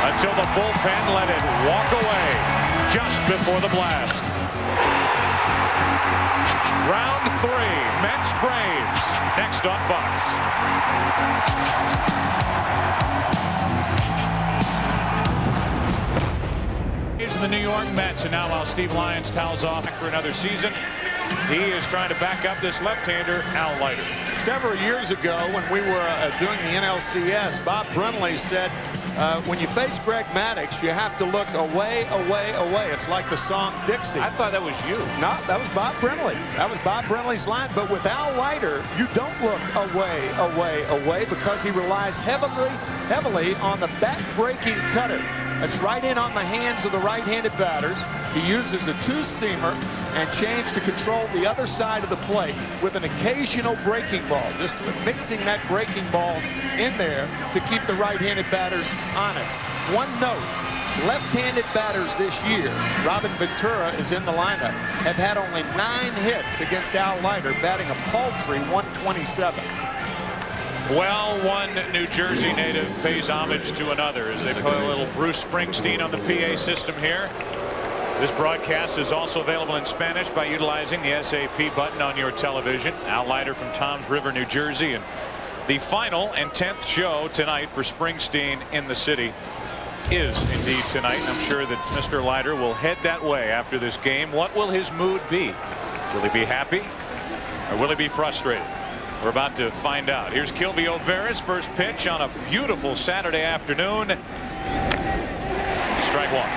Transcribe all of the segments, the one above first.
until the bullpen let it walk away just before the blast. Round 3, Mets Braves, next on Fox. Here's the New York Mets, and now while Steve Lyons towels off for another season, he is trying to back up this left-hander, Al Leiter. Several years ago, when we were doing the NLCS, Bob Brenly said, when you face Greg Maddux, you have to look away, away, away. It's like the song Dixie. I thought that was you. No, that was Bob Brenly. That was Bob Brenly's line. But with Al Leiter, you don't look away, away, away, because he relies heavily on the back-breaking cutter. That's right in on the hands of the right-handed batters. He uses a two-seamer and change to control the other side of the plate with an occasional breaking ball, just mixing that breaking ball in there to keep the right-handed batters honest. One note, left-handed batters this year, Robin Ventura is in the lineup, have had only 9 hits against Al Leiter, batting a paltry 127. Well, one New Jersey native pays homage to another as they put a little Bruce Springsteen on the PA system here. This broadcast is also available in Spanish by utilizing the SAP button on your television. Al Leiter from Toms River, New Jersey, and the final and 10th show tonight for Springsteen in the city is indeed tonight. I'm sure that Mr. Leiter will head that way after this game. What will his mood be? Will he be happy or will he be frustrated? We're about to find out. Here's Kilvio Veras, first pitch on a beautiful Saturday afternoon. Strike one.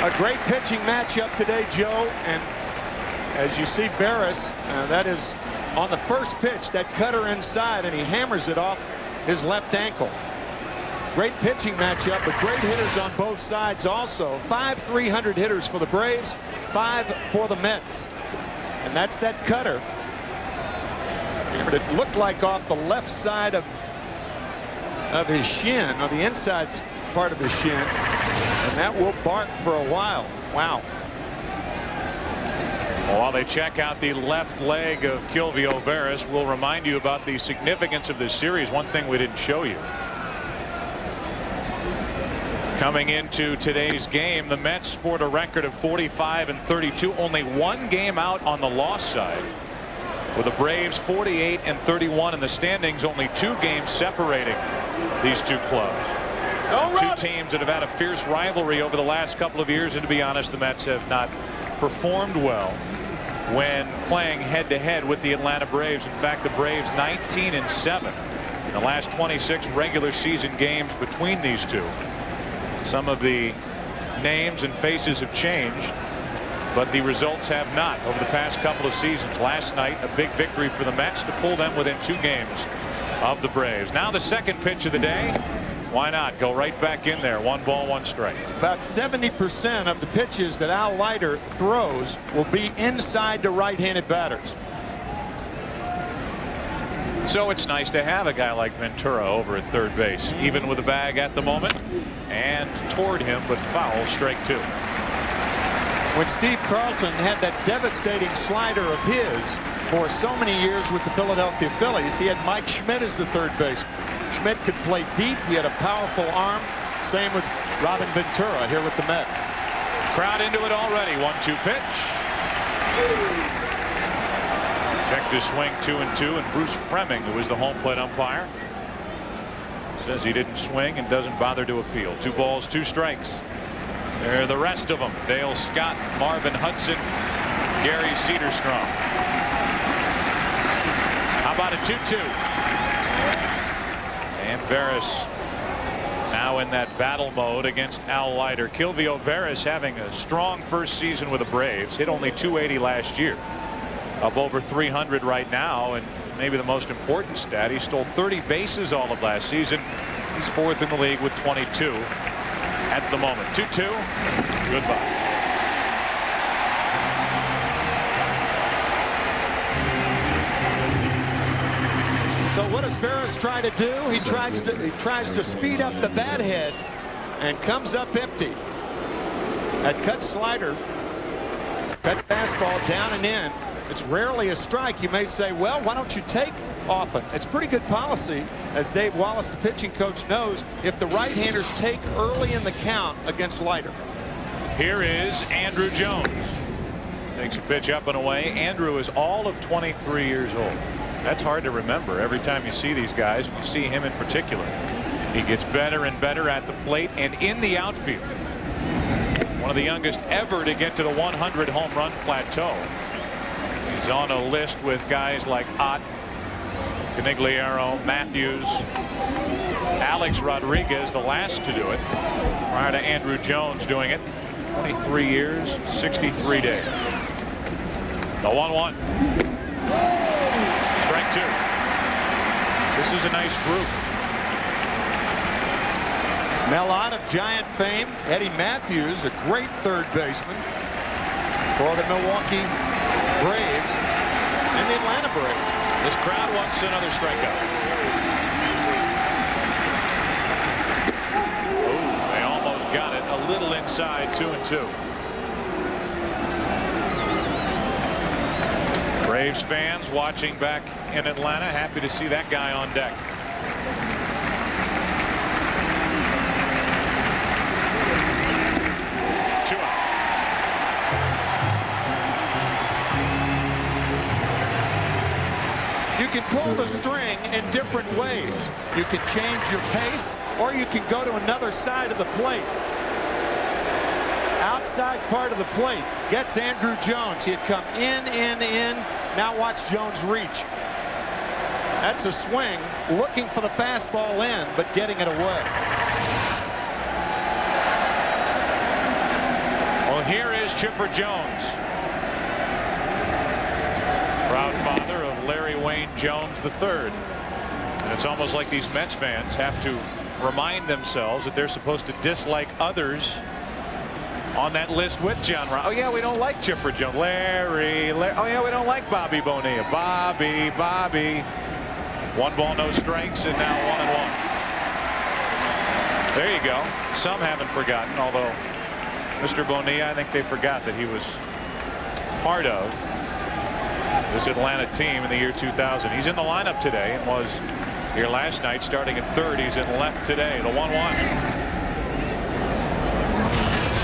A great pitching matchup today, Joe. And as you see Veras, that is on the first pitch, that cutter inside, and he hammers it off his left ankle. Great pitching matchup, but great hitters on both sides also. 5 300 hitters for the Braves, 5 for the Mets. And that's that cutter. It looked like off the left side of his shin, on the inside part of his shin, and that will bark for a while. Wow. Well, while they check out the left leg of Kilvio Veras, we'll remind you about the significance of this series. One thing we didn't show you. Coming into today's game, the Mets sport a record of 45-32, only 1 game out on the loss side. With the Braves 48-31 in the standings, only 2 games separating these two clubs. Two teams that have had a fierce rivalry over the last couple of years, and to be honest, the Mets have not performed well when playing head-to-head with the Atlanta Braves. In fact, the Braves 19-7 in the last 26 regular season games between these two. Some of the names and faces have changed, but the results have not over the past couple of seasons. Last night, a big victory for the Mets to pull them within 2 games of the Braves. Now the second pitch of the day. Why not go right back in there? 1 ball, 1 strike. About 70% of the pitches that Al Leiter throws will be inside to right-handed batters. So it's nice to have a guy like Ventura over at third base, even with a bag at the moment, and toward him, but foul, strike 2. When Steve Carlton had that devastating slider of his for so many years with the Philadelphia Phillies, he had Mike Schmidt as the third baseman. Schmidt could play deep. He had a powerful arm. Same with Robin Ventura here with the Mets. Crowd into it already. 1-2 pitch. Checked his swing 2-2, and Bruce Fremming, who was the home plate umpire, says he didn't swing and doesn't bother to appeal. 2 balls, 2 strikes. There are the rest of them. Dale Scott, Marvin Hudson, Gary Cederstrom. How about a 2-2? And Veras now in that battle mode against Al Leiter. Kilvio Veras having a strong first season with the Braves. Hit only .280 last year. Up over 300 right now, and maybe the most important stat, he stole 30 bases all of last season. He's 4th in the league with 22 at the moment. 2-2. Goodbye. So what does Veras try to do? He tries to speed up the bat head and comes up empty. That cut slider, cut fastball down and in. It's rarely a strike. You may say, well, why don't you take often. It's pretty good policy, as Dave Wallace, the pitching coach, knows, if the right-handers take early in the count against Leiter. Here is Andrew Jones. Takes a pitch up and away. Andrew is all of 23 years old. That's hard to remember every time you see these guys, and you see him in particular. He gets better and better at the plate and in the outfield. One of the youngest ever to get to the 100 home run plateau. He's on a list with guys like Ott, Canigliaro, Matthews, Alex Rodriguez, the last to do it, prior to Andrew Jones doing it. 23 years, 63 days. The 1-1. Strike two. This is a nice group. Mel Ott of Giant fame. Eddie Matthews, a great third baseman for the Milwaukee Braves and the Atlanta Braves. This crowd wants another strikeout. Oh, they almost got it. A little inside, 2-2. Braves fans watching back in Atlanta, happy to see that guy on deck. You can pull the string in different ways. You can change your pace, or you can go to another side of the plate. Outside part of the plate gets Andrew Jones. He had come in. Now watch Jones reach. That's a swing, looking for the fastball in, but getting it away. Well, here is Chipper Jones. Proud father of Larry Wayne Jones III. And it's almost like these Mets fans have to remind themselves that they're supposed to dislike others on that list with John Ryan. Oh yeah, we don't like Chipper Jones. Larry. Oh yeah, we don't like Bobby Bonilla. Bobby. 1 ball, no strikes, and now 1-1. There you go. Some haven't forgotten, although Mr. Bonilla, I think they forgot that he was part of this Atlanta team in the year 2000. He's in the lineup today and was here last night, starting at third. He's in left today. The 1-1.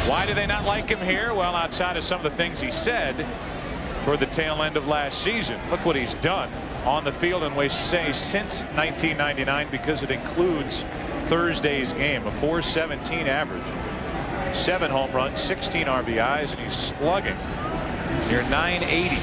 Why do they not like him here? Well, outside of some of the things he said toward the tail end of last season, look what he's done on the field, and we say since 1999, because it includes Thursday's game. A .417 average, 7 home runs, 16 RBIs, and he's slugging near .980.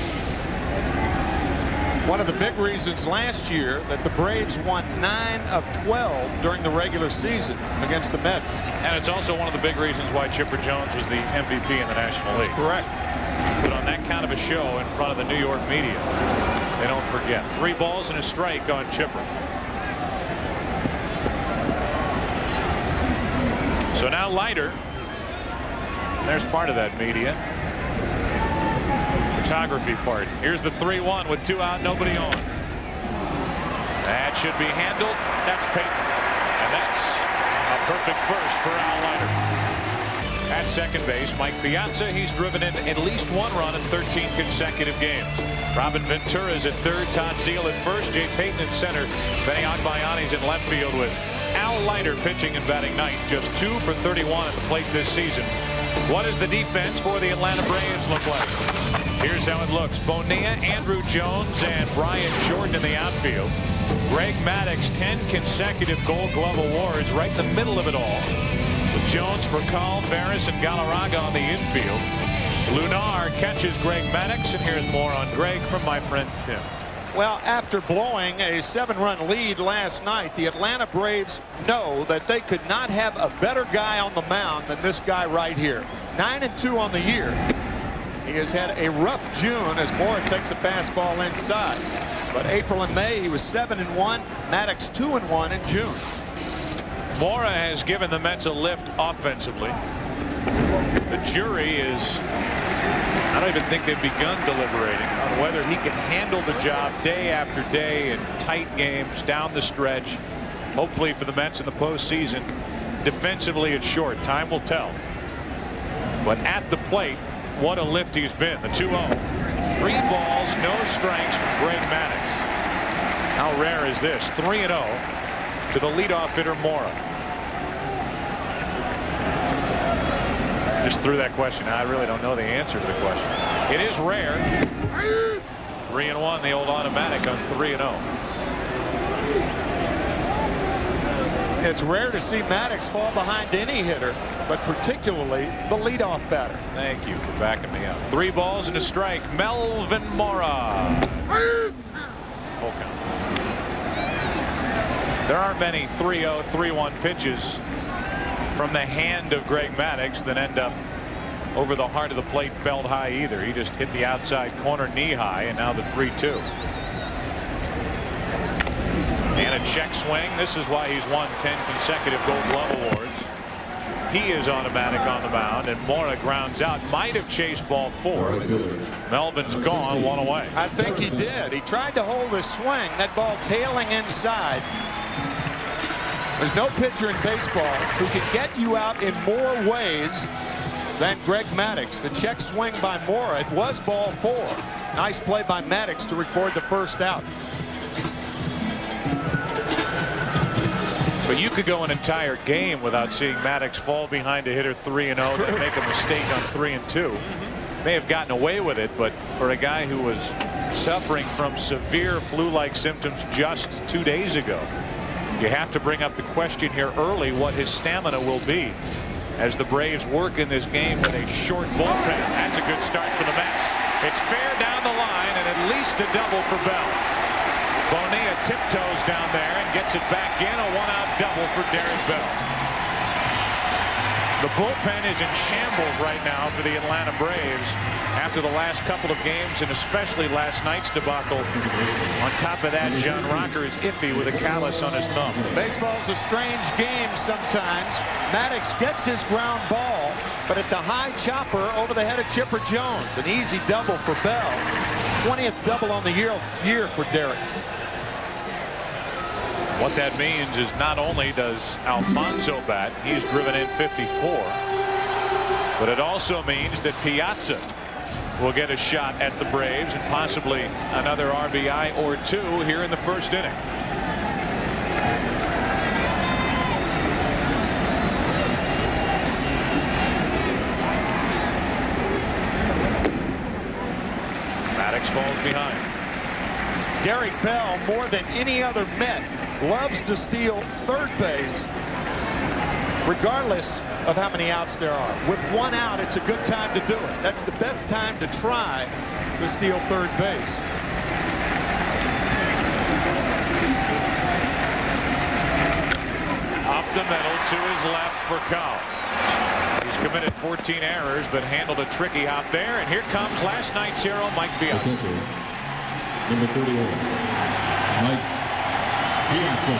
One of the big reasons last year that the Braves won 9 of 12 during the regular season against the Mets. And it's also one of the big reasons why Chipper Jones was the MVP in the National League. That's correct. Put on that kind of a show in front of the New York media. They don't forget. 3 balls and a strike on Chipper. So now Leiter. There's part of that media. Photography part. Here's the 3-1 with 2 out, nobody on. That should be handled. That's Peyton. And that's a perfect first for Al Leiter. At second base, Mike Piazza. He's driven in at least 1 run in 13 consecutive games. Robin Ventura is at third. Todd Zeile at first. Jay Payton at center. Benny Agbayani's in left field with Al Leiter pitching and batting ninth. Just 2 for 31 at the plate this season. What does the defense for the Atlanta Braves look like? Here's how it looks. Bonilla, Andrew Jones, and Brian Jordan in the outfield. Greg Maddux, 10 consecutive Gold Glove awards right in the middle of it all. With Jones, Furcal, Barris, and Galarraga on the infield. Lunar catches Greg Maddux, and here's more on Greg from my friend Tim. Well, after blowing a 7-run lead last night, the Atlanta Braves know that they could not have a better guy on the mound than this guy right here. 9-2 on the year. He has had a rough June as Mora takes a fastball inside. But April and May, he was 7-1. Maddux 2-1 in June. Mora has given the Mets a lift offensively. The jury is, I don't even think they've begun deliberating on whether he can handle the job day after day in tight games down the stretch. Hopefully for the Mets in the postseason. Defensively, it's short. Time will tell. But at the plate, what a lift he's been. The 2-0. 3 balls, no strikes from Greg Maddux. How rare is this? 3-0 to the leadoff hitter Mora. Just threw that question. I really don't know the answer to the question. It is rare. 3-1 the old automatic on 3-0. It's rare to see Maddox fall behind any hitter, but particularly the leadoff batter. Thank you for backing me up. 3 balls and a strike. Melvin Mora. Full count. There aren't many 3-0, 3-1 pitches from the hand of Greg Maddux that end up over the heart of the plate belt high either. He just hit the outside corner knee high, and now the 3-2. And a check swing. This is why he's won 10 consecutive Gold Glove awards. He is automatic on the mound, and Mora grounds out. Might have chased ball 4. Melvin's gone, 1 away. I think he did. He tried to hold his swing. That ball tailing inside. There's no pitcher in baseball who can get you out in more ways than Greg Maddux. The check swing by Mora. It was ball 4. Nice play by Maddux to record the first out. But you could go an entire game without seeing Maddux fall behind a hitter 3-0 and make a mistake on 3-2. May have gotten away with it, but for a guy who was suffering from severe flu-like symptoms just 2 days ago, you have to bring up the question here early what his stamina will be as the Braves work in this game with a short bullpen. That's a good start for the Mets. It's fair down the line and at least a double for Bell. Bonilla tiptoes down there and gets it back in. A 1-out double for Derek Bell. The bullpen is in shambles right now for the Atlanta Braves after the last couple of games, and especially last night's debacle. On top of that, John Rocker is iffy with a callus on his thumb. Baseball's a strange game sometimes. Maddux gets his ground ball, but it's a high chopper over the head of Chipper Jones. An easy double for Bell. 20th double on the year for Derek. What that means is not only does Alfonso bat, he's driven in 54, but it also means that Piazza will get a shot at the Braves and possibly another RBI or 2 here in the first inning. Maddux falls behind. Derek Bell, more than any other Met, loves to steal third base regardless of how many outs there are. With 1 out, it's a good time to do it. That's the best time to try to steal third base. Up the middle to his left for Cowell. He's committed 14 errors but handled a tricky hop there, and here comes last night's hero, Mike Piazza. Number 38, Mike Piazza.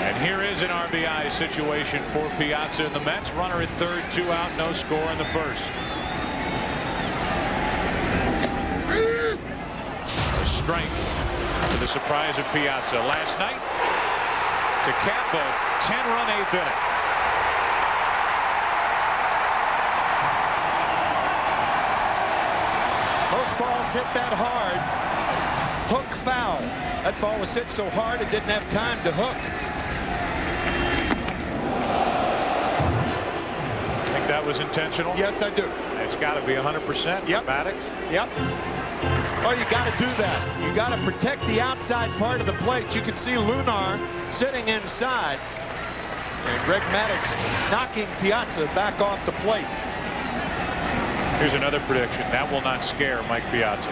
And here is an RBI situation for Piazza and the Mets. Runner at third, 2 out, no score in the first. Strength to the surprise of Piazza last night to cap a 10-run 8th inning. Most balls hit that hard. Hook foul. That ball was hit so hard it didn't have time to hook. Think that was intentional? Yes, I do. It's got to be 100% for Maddux. Yep. Oh, you got to do that. You got to protect the outside part of the plate. You can see Lunar sitting inside. And Greg Maddux knocking Piazza back off the plate. Here's another prediction. That will not scare Mike Piazza.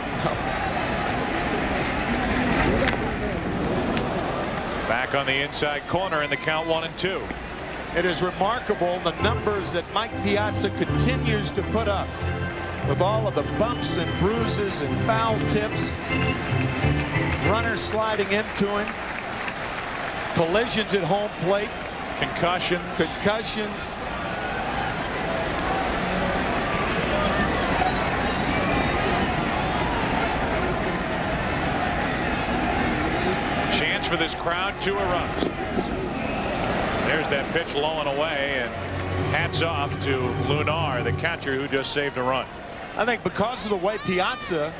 Back on the inside corner in the count 1-2. It is remarkable the numbers that Mike Piazza continues to put up. With all of the bumps and bruises and foul tips, runners sliding into him, collisions at home plate, concussions. for this crowd to erupt. There's that pitch low and away, and hats off to Lunar, the catcher, who just saved a run. I think because of the way Piazza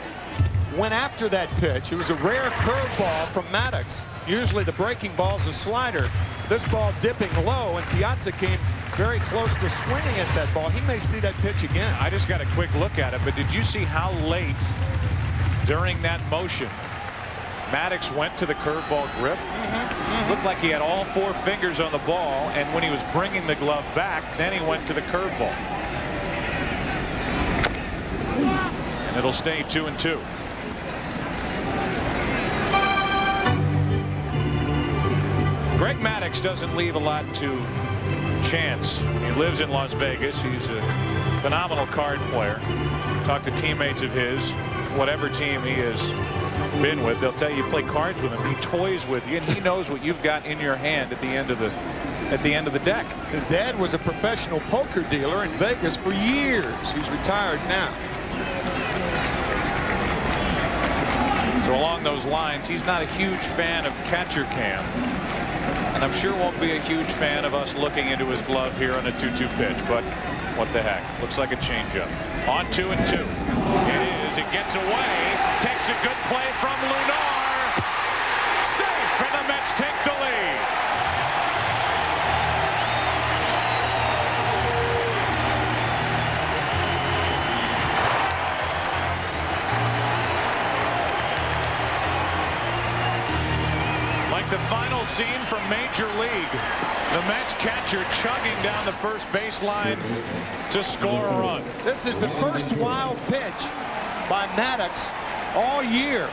went after that pitch, it was a rare curveball from Maddox. Usually the breaking ball's a slider. This ball dipping low, and Piazza came very close to swinging at that ball. He may see that pitch again. I just got a quick look at it, but did you see how late during that motion Maddox went to the curveball grip? Looked like he had all 4 fingers on the ball, and when he was bringing the glove back, then he went to the curveball. And it'll stay 2-2. Greg Maddux doesn't leave a lot to chance. He lives in Las Vegas. He's a phenomenal card player. Talk to teammates of his, whatever team he has been with, they'll tell you play cards with him. He toys with you, and he knows what you've got in your hand at the end of the deck. His dad was a professional poker dealer in Vegas for years. He's retired now. So along those lines, he's not a huge fan of catcher cam, and I'm sure won't be a huge fan of us looking into his glove here on a 2-2 pitch, but what the heck. Looks like a changeup. On 2-2. It is. It gets away. Takes a good play from Lunar. Safe, and the Mets take the lead. Like the final scene from Major League. The Mets catcher chugging down the first baseline to score a run. This is the first wild pitch by Maddox all year.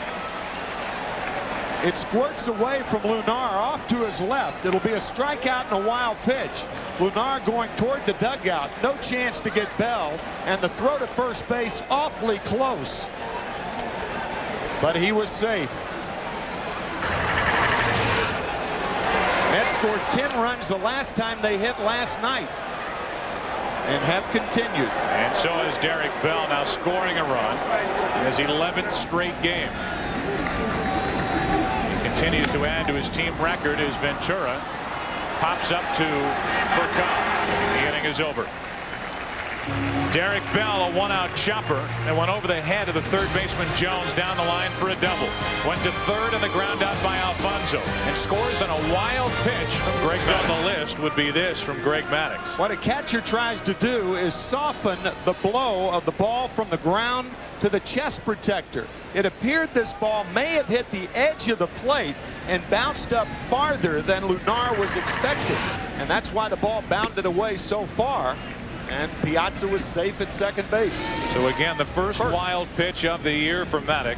It squirts away from Lunar off to his left. It'll be a strikeout and a wild pitch. Lunar going toward the dugout. No chance to get Bell, and the throw to first base awfully close. But he was safe. Mets scored 10 runs the last time they hit last night and have continued. And so is Derek Bell, now scoring a run in his 11th straight game. He continues to add to his team record as Ventura pops up to Furcal. The inning is over. Derek Bell, a one-out chopper, and went over the head of the third baseman Jones down the line for a double. Went to third on the ground out by Alfonso, and scores on a wild pitch from Greg. On the list would be this from Greg Maddux. What a catcher tries to do is soften the blow of the ball from the ground to the chest protector. It appeared this ball may have hit the edge of the plate and bounced up farther than Lunar was expecting, and that's why the ball bounded away so far. And Piazza was safe at second base. So again, the first wild pitch of the year for Maddux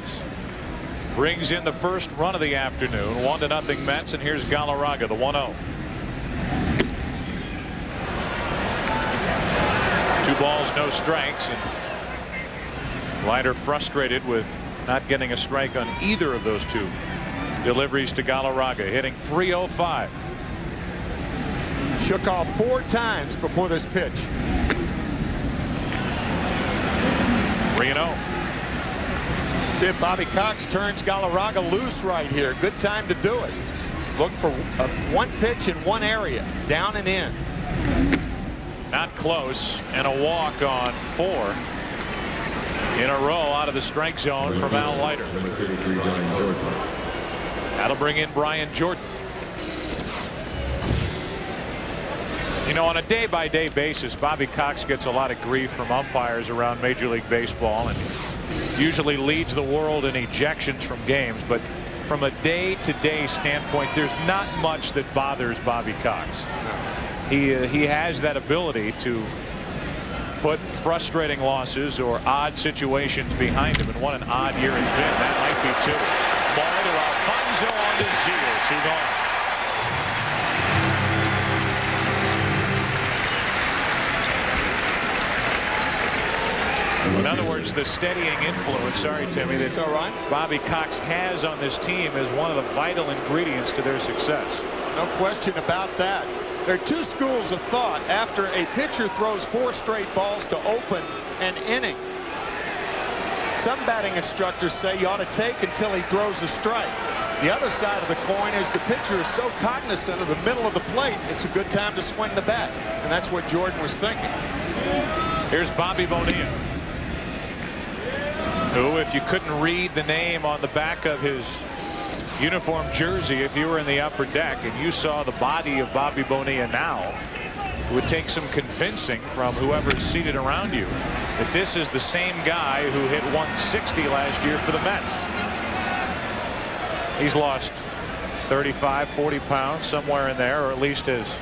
brings in the first run of the afternoon. 1-0 Mets, and here's Galarraga, the 1-0. 2 balls, no strikes, and Leiter frustrated with not getting a strike on either of those 2 deliveries to Galarraga, hitting .305. Shook off 4 times before this pitch. 3-0. See if Bobby Cox turns Galarraga loose right here. Good time to do it. Look for one pitch in one area, down and in. Not close, and a walk on 4 in a row out of the strike zone from Al Leiter. That'll bring in Brian Jordan. You know, on a day-by-day basis, Bobby Cox gets a lot of grief from umpires around Major League Baseball and usually leads the world in ejections from games. But from a day-to-day standpoint, there's not much that bothers Bobby Cox. He has that ability to put frustrating losses or odd situations behind him. And what an odd year it's been. That might be 2. Ball to Alfonso on to Zia. 2 gone. In other words, the steadying influence, sorry, Timmy, that all right. Bobby Cox has on this team is one of the vital ingredients to their success. No question about that. There are 2 schools of thought after a pitcher throws 4 straight balls to open an inning. Some batting instructors say you ought to take until he throws a strike. The other side of the coin is the pitcher is so cognizant of the middle of the plate, it's a good time to swing the bat. And that's what Jordan was thinking. Here's Bobby Bonilla, who, if you couldn't read the name on the back of his uniform jersey, if you were in the upper deck and you saw the body of Bobby Bonilla now, it would take some convincing from whoever's seated around you that this is the same guy who hit 160 last year for the Mets. He's lost 35, 40 pounds, somewhere in there, or at least has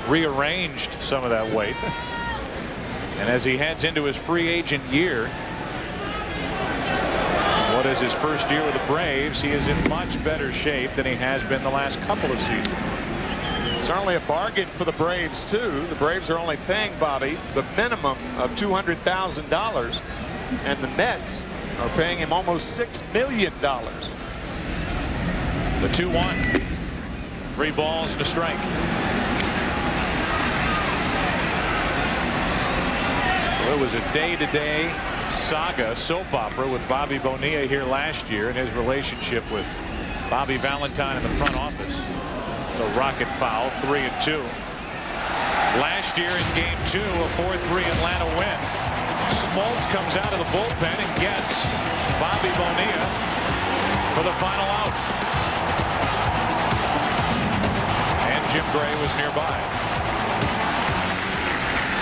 rearranged some of that weight. And as he heads into his free agent year, what is his first year with the Braves, he is in much better shape than he has been the last couple of seasons. Certainly a bargain for the Braves, too. The Braves are only paying Bobby the minimum of $200,000, and the Mets are paying him almost $6 million. The 2-1. 3 balls and a strike. Well, it was a day-to-day saga, soap opera with Bobby Bonilla here last year and his relationship with Bobby Valentine in the front office. It's a rocket foul, 3-2. Last year in game 2, a 4-3 Atlanta win. Smoltz comes out of the bullpen and gets Bobby Bonilla for the final out. And Jim Gray was nearby.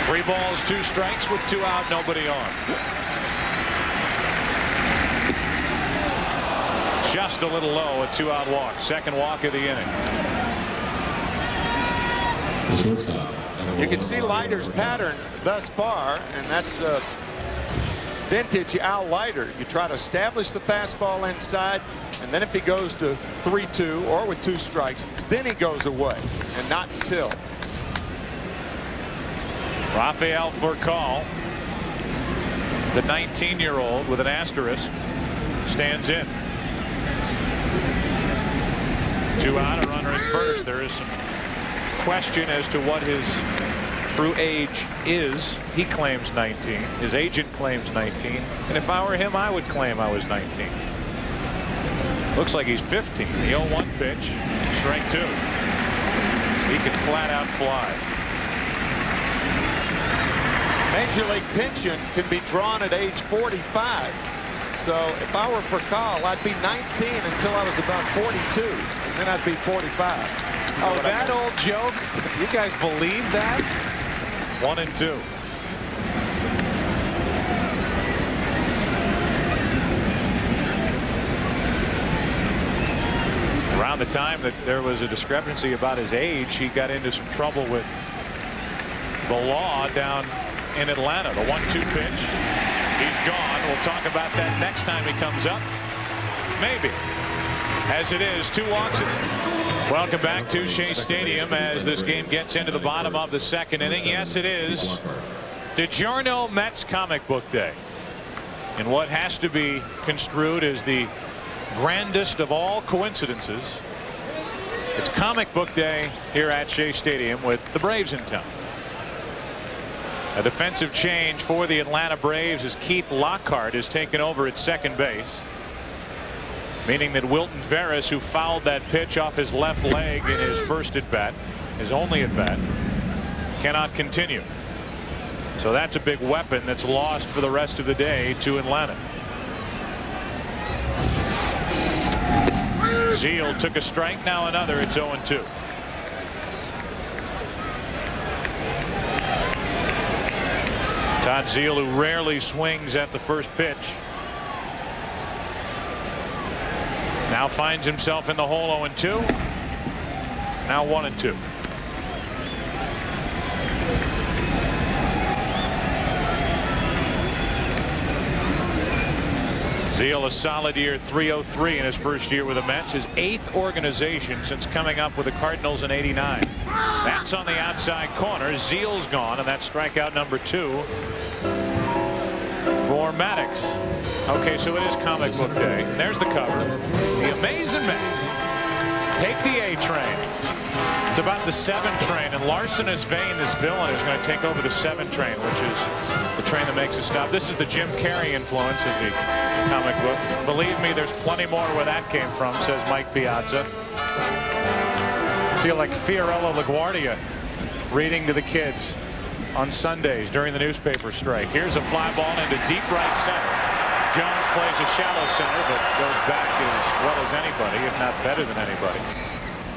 3 balls, 2 strikes with 2 out, nobody on. Just a little low, a 2-out walk. Second walk of the inning. You can see Leiter's pattern thus far, and that's vintage Al Leiter. You try to establish the fastball inside, and then if he goes to 3-2 or with 2 strikes, then he goes away, and not until. Rafael Furcal, the 19-year-old with an asterisk, stands in. 2 out, a runner at first. There is some question as to what his true age is. He claims 19. His agent claims 19. And if I were him, I would claim I was 19. Looks like he's 15. The 0-1 pitch, strike 2. He can flat out fly. Major League pension can be drawn at age 45. So if I were Furcal, I'd be 19 until I was about 42, and then I'd be 45. Oh, that old joke? You guys believe that? 1-2. Around the time that there was a discrepancy about his age, he got into some trouble with the law down in Atlanta. The 1-2 pitch. He's gone. We'll talk about that next time he comes up. Maybe. As it is, 2 walks. Welcome back to Shea Stadium as this game gets into the bottom of the second inning. Yes, it is DiGiorno Mets comic book day. And what has to be construed as the grandest of all coincidences. It's comic book day here at Shea Stadium with the Braves in town. A defensive change for the Atlanta Braves as Keith Lockhart is taken over at second base, meaning that Wilton Veras, who fouled that pitch off his left leg in his first at bat, his only at bat, cannot continue. So that's a big weapon that's lost for the rest of the day to Atlanta. Zeal took a strike, now another. It's 0-2. Todd Zeal, who rarely swings at the first pitch, now finds himself in the hole. 0-2. Now 1-2. Zeal, a solid year, 303 in his first year with the Mets, his 8th organization since coming up with the Cardinals in '89. That's on the outside corner. Zeal's gone, and that's strikeout number 2 for Maddox. Okay, so it is comic book day. And there's the cover. The amazing Mets take the A train. It's about the 7 train, and Larcenous Vein, this villain, is going to take over the 7 train, which is the train that makes a stop. This is the Jim Carrey influence of the comic book. Believe me, there's plenty more where that came from, says Mike Piazza. I feel like Fiorello LaGuardia reading to the kids on Sundays during the newspaper strike. Here's a fly ball into deep right center. Jones plays a shallow center, but goes back as well as anybody, if not better than anybody.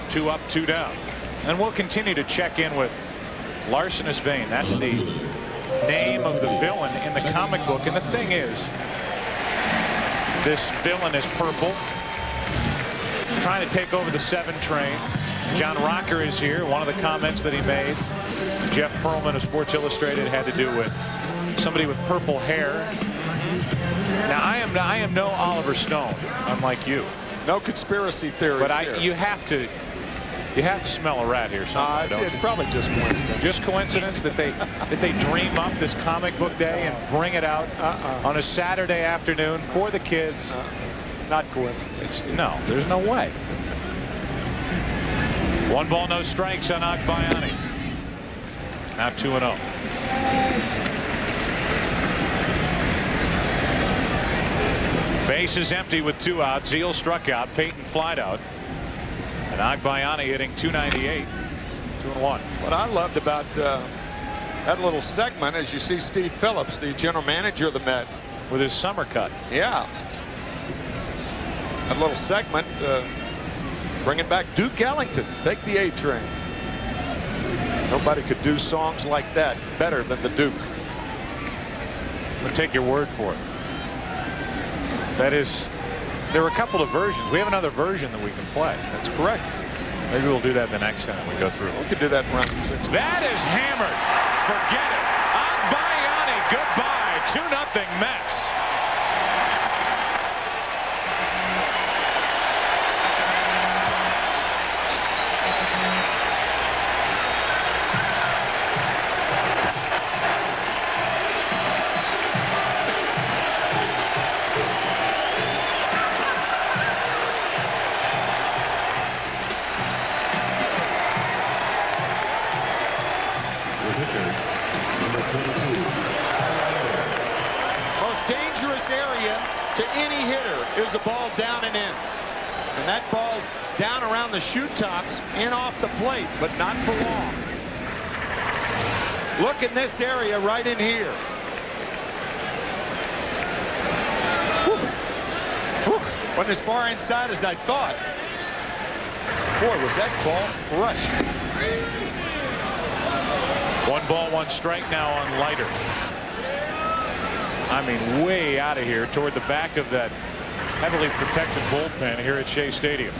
2 up, 2 down. And we'll continue to check in with Larcenous Vein. That's the name of the villain in the comic book. And the thing is, this villain is purple, trying to take over the 7 train. John Rocker is here. One of the comments that he made, Jeff Pearlman of Sports Illustrated, had to do with somebody with purple hair. Now, I am no Oliver Stone, unlike you. No conspiracy theories but here. You have to smell a rat here somewhere. It's probably just coincidence. Just coincidence that they dream up this comic book day and bring it out on a Saturday afternoon for the kids. It's not coincidence. No, there's no way. 1 ball, no strikes on Agbayani. Now 2-0. Base is empty with 2 outs. Zeal struck out. Payton flied out. And Agbayani hitting .298. 2-1. What I loved about that little segment is you see Steve Phillips, the general manager of the Mets, with his summer cut. Yeah. That little segment bringing back Duke Ellington. Take the A train. Nobody could do songs like that better than the Duke. I'm going to take your word for it. That is, there were a couple of versions. We have another version that we can play. That's correct. Maybe we'll do that the next time we go through. We could do that in round 6. That is hammered. Forget it. Agbayani, goodbye. 2-0 Mets. Area to any hitter is a ball down and in. And that ball down around the shoe tops and off the plate, but not for long. Look in this area right in here. Wasn't as far inside as I thought. Boy, was that ball crushed. 1 ball, 1 strike now on Leiter. I mean, way out of here toward the back of that heavily protected bullpen here at Shea Stadium.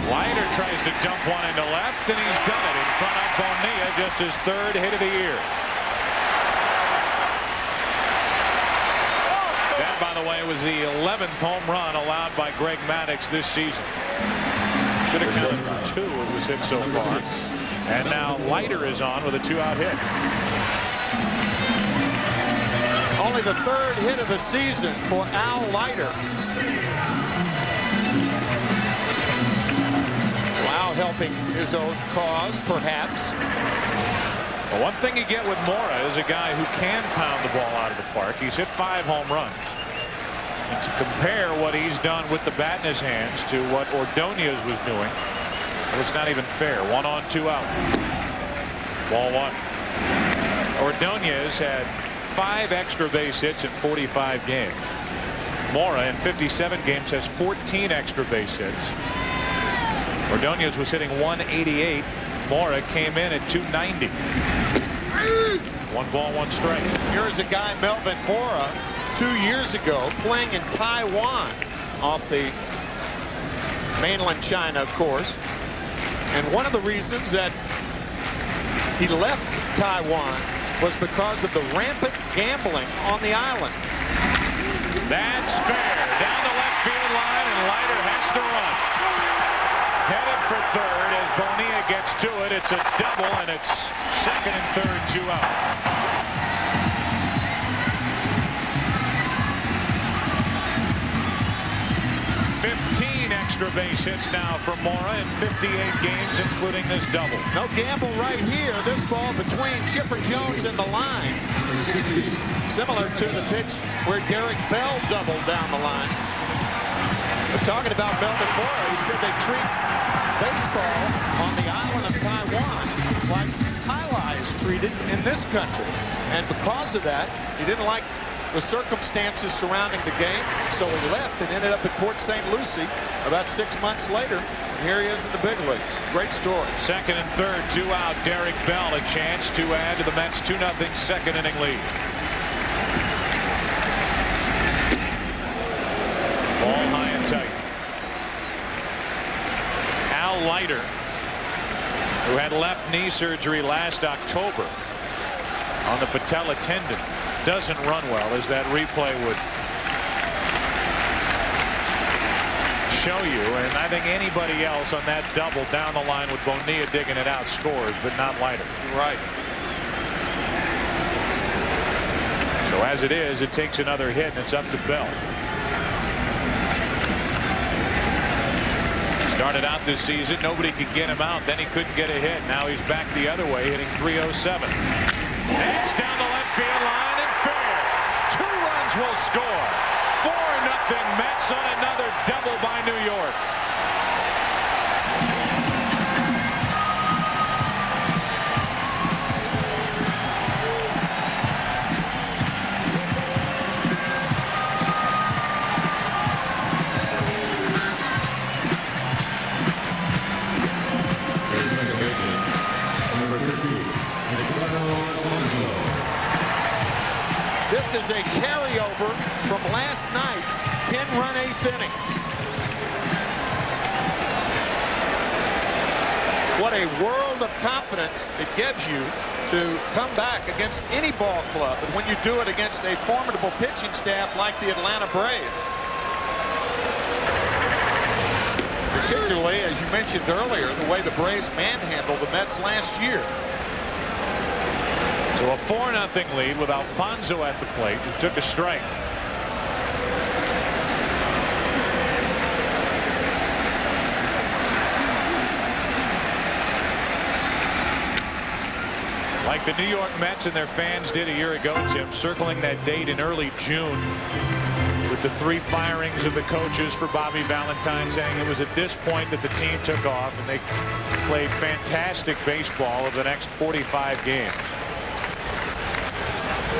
Leiter tries to dump one into left, and he's done it in front of Bonilla, just his 3rd hit of the year. That, by the way, was the 11th home run allowed by Greg Maddux this season. Should have counted for 2 as was hit so far. And now Leiter is on with a 2-out hit. Only the 3rd hit of the season for Al Leiter. Al helping his own cause, perhaps. Well, one thing you get with Mora is a guy who can pound the ball out of the park. He's hit 5 home runs. And to compare what he's done with the bat in his hands to what Ordonez was doing, well, it's not even fair. 1 on, 2 out. Ball 1. Ordonez had 5 extra base hits in 45 games. Mora in 57 games has 14 extra base hits. Ordonez was hitting .188. Mora came in at .290. 1 ball, 1 strike. Here's a guy, Melvin Mora, 2 years ago, playing in Taiwan, off the mainland China, of course. And one of the reasons that he left Taiwan was because of the rampant gambling on the island. That's fair. Down the left field line, and Leiter has to run. Headed for 3rd as Bonilla gets to it. It's a double, and it's 2nd and 3rd, 2 out. 15 extra base hits now for Mora in 58 games, including this double. No gamble right here. This ball between Chipper Jones and the line. Similar to the pitch where Derek Bell doubled down the line. But talking about Melvin Mora, he said they treat baseball on the island of Taiwan like jai is treated in this country. And because of that, he didn't like the circumstances surrounding the game, so he left and ended up at Port St. Lucie about 6 months later. And here he is in the big leagues. Great story. Second and third, 2 out. Derek Bell a chance to add to the Mets 2-0 second inning lead. Ball high and tight. Al Leiter, who had left knee surgery last October on the patella tendon, doesn't run well, as that replay would show you. And I think anybody else on that double down the line with Bonilla digging it out scores, but not Leiter. Right. So as it is, it takes another hit, and it's up to Bell. Started out this season, nobody could get him out. Then he couldn't get a hit. Now he's back the other way, hitting .307. And it's down the left field line and fair. 2 runs will score. 4-0 Mets on another double by New York. This is a carryover from last night's 10-run 8th inning. What a world of confidence it gives you to come back against any ball club, but when you do it against a formidable pitching staff like the Atlanta Braves. Particularly, as you mentioned earlier, the way the Braves manhandled the Mets last year. So a 4-0 lead with Alfonso at the plate, who took a strike. Like the New York Mets and their fans did a year ago, Tim, circling that date in early June with the 3 firings of the coaches for Bobby Valentine, saying it was at this point that the team took off, and they played fantastic baseball over the next 45 games.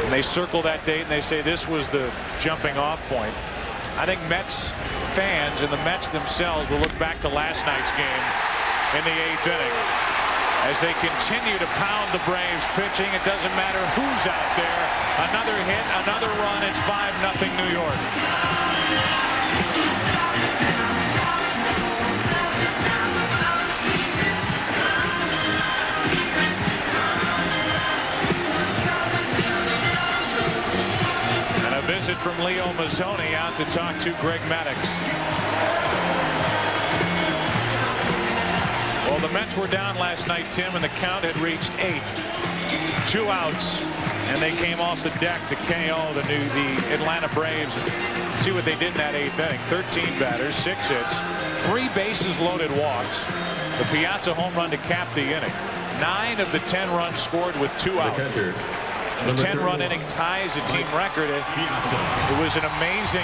And they circle that date and they say this was the jumping off point. I think Mets fans and the Mets themselves will look back to last night's game in the 8th inning as they continue to pound the Braves pitching. It doesn't matter who's out there. Another hit, another run. It's 5-0 New York. Visit from Leo Mazzoni out to talk to Greg Maddux. Well, the Mets were down last night, Tim, and the count had reached 8. 2 outs, and they came off the deck to KO the Atlanta Braves. And see what they did in that 8th inning. 13 batters, 6 hits, 3 bases loaded walks. The Piazza home run to cap the inning. 9 of the 10 runs scored with 2 outs. The 10-run inning ties a team record. It was an amazing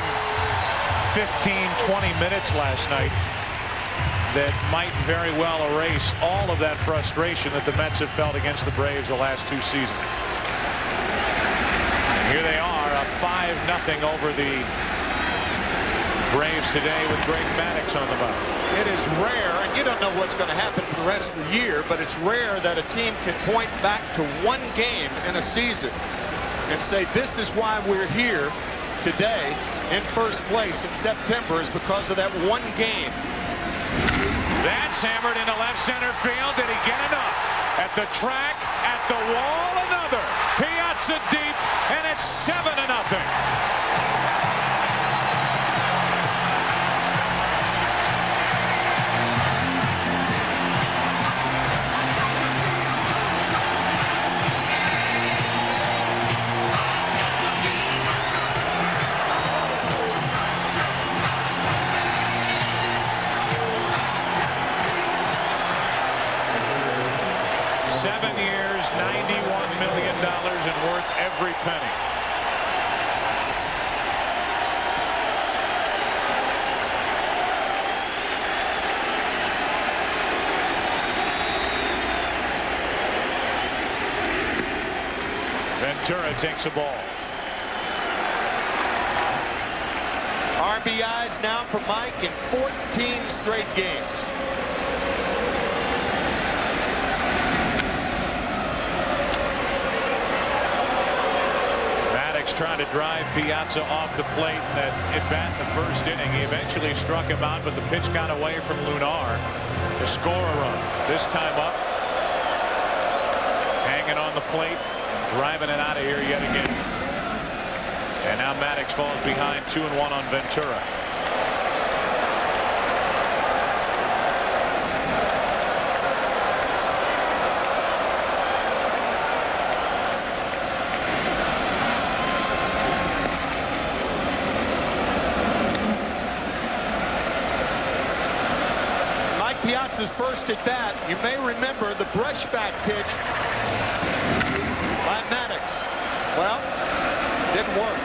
15-20 minutes last night that might very well erase all of that frustration that the Mets have felt against the Braves the last 2 seasons. And here they are, up 5-0 over the Braves today with Greg Maddux on the mound. It is rare, and you don't know what's going to happen for the rest of the year, but it's rare that a team can point back to 1 game in a season and say this is why we're here today in first place in September, is because of that 1 game. That's hammered into left center field. Did he get enough? At the track, at the wall, another. Piazza deep, and it's 7-0. 7 years, $91 million, and worth every penny. Ventura takes a ball. RBIs now for Mike in 14 straight games. Maddox trying to drive Piazza off the plate in that at bat in the first inning. He eventually struck him out, but the pitch got away from Lunar to score a run. This time up, hanging on the plate, driving it out of here yet again. And now Maddox falls behind 2-1 on Ventura. Mike Piazza's first at bat. You may remember the brushback pitch by Maddox. Well, didn't work.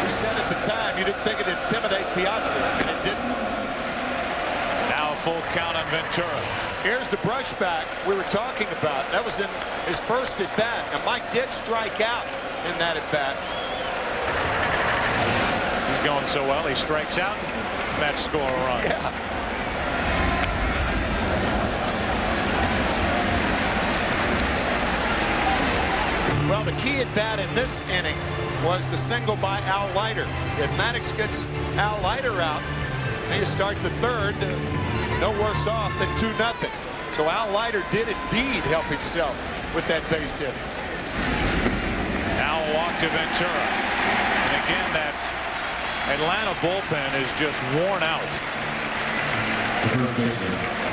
You said at the time you didn't think it'd intimidate Piazza, and it didn't. Now a full count on Ventura. Here's the brushback we were talking about. That was in his first at bat. And Mike did strike out in that at bat. He's going so well, he strikes out. And that score a run. Yeah. Well, the key at bat in this inning was the single by Al Leiter. If Maddox gets Al Leiter out, and you start the third, no worse off than 2-0. So Al Leiter did indeed help himself with that base hit. Now a walk to Ventura. And again, that Atlanta bullpen is just worn out.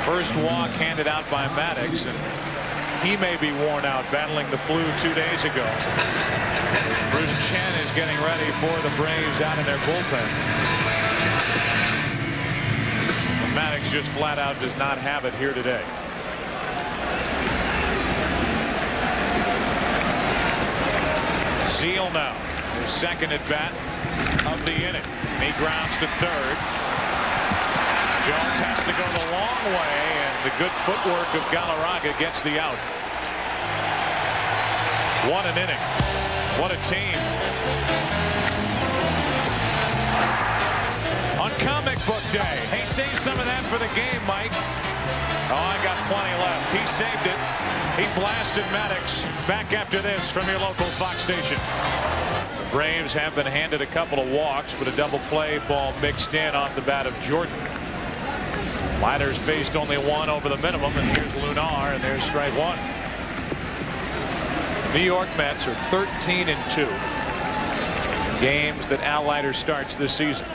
First walk handed out by Maddox, and he may be worn out battling the flu 2 days ago. Bruce Chen is getting ready for the Braves out in their bullpen. Maddox just flat out does not have it here today. Seal now, his second at bat of the inning. He grounds to third. Jones has to go the long way, and the good footwork of Galarraga gets the out. What an inning. What a team. On comic book day. Hey, save some of that for the game, Mike. Oh, I got plenty left. He saved it. He blasted Maddox. Back after this from your local Fox station. The Braves have been handed a couple of walks, but a double play ball mixed in off the bat of Jordan. Leiter's faced only one over the minimum, and here's Lunar, and there's strike one. New York Mets are 13-2 games that Al Leiter starts this season.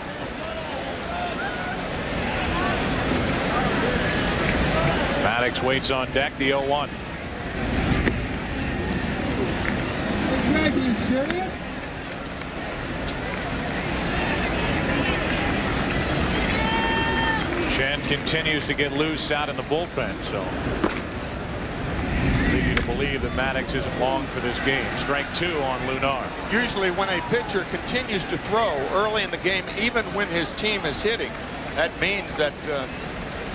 Maddox waits on deck, the 0-1. Are you serious? Chen continues to get loose out in the bullpen, so leading to believe that Maddox isn't long for this game. Strike two on Lunar. Usually when a pitcher continues to throw early in the game, even when his team is hitting, that means that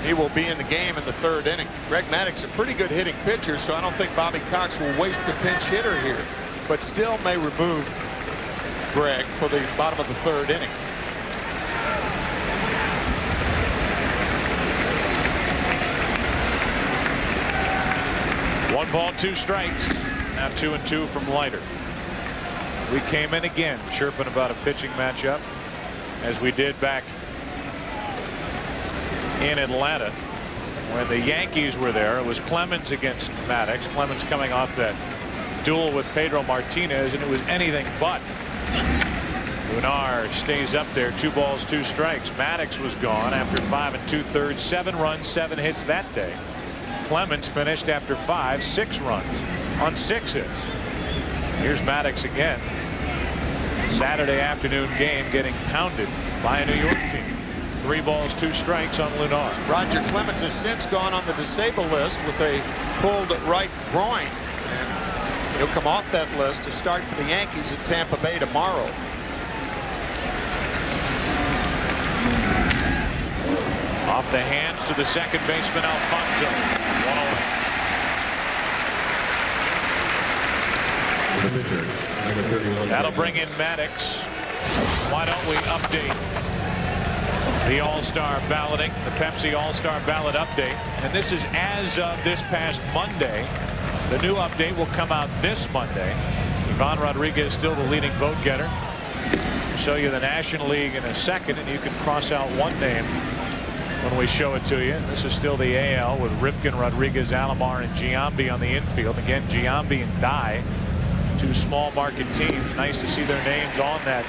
he will be in the game in the third inning. Greg Maddux, a pretty good hitting pitcher, so I don't think Bobby Cox will waste a pinch hitter here, but still may remove Greg for the bottom of the third inning. One ball, two strikes. Now 2-2 from Leiter. We came in again chirping about a pitching matchup, as we did back in Atlanta when the Yankees were there. It was Clemens against Maddox. Clemens coming off that duel with Pedro Martinez, and it was anything but. Lunar stays up there, 2 balls, 2 strikes. Maddox was gone after 5 2/3, 7 runs, 7 hits that day. Clemens finished after 5, 6 runs on 6 hits. Here's Maddox again. Saturday afternoon game getting pounded by a New York team. 3 balls, 2 strikes on Lunar. Roger Clemens has since gone on the disabled list with a pulled right groin. And he'll come off that list to start for the Yankees at Tampa Bay tomorrow. Off the hands to the second baseman, Alfonso. 1 away. That'll bring in Maddox. Why don't we update the All-Star balloting, the Pepsi All-Star ballot update? And this is as of this past Monday. The new update will come out this Monday. Ivan Rodriguez still the leading vote getter. I'll show you the National League in a second, and you can cross out one name when we show it to you. This is still the AL with Ripken, Rodriguez, Alomar, and Giambi on the infield. Again, Giambi and Dye, 2 small market teams. Nice to see their names on that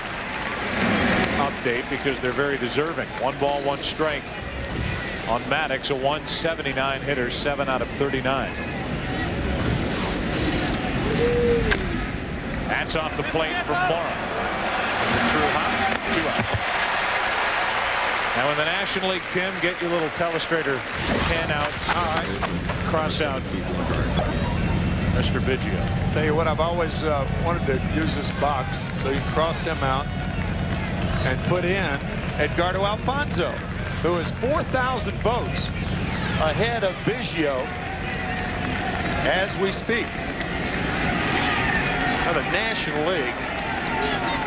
update because they're very deserving. 1 ball, 1 strike on Maddox, a 179 hitter, 7 out of 39. That's off the plate for Mora. It's a true hop, 2 out. Now in the National League, Tim, get your little telestrator pen out. All right. Cross out Mr. Biggio. Tell you what, I've always wanted to use this box so you can cross him out and put in Edgardo Alfonso, who is 4,000 votes ahead of Biggio as we speak. Now the National League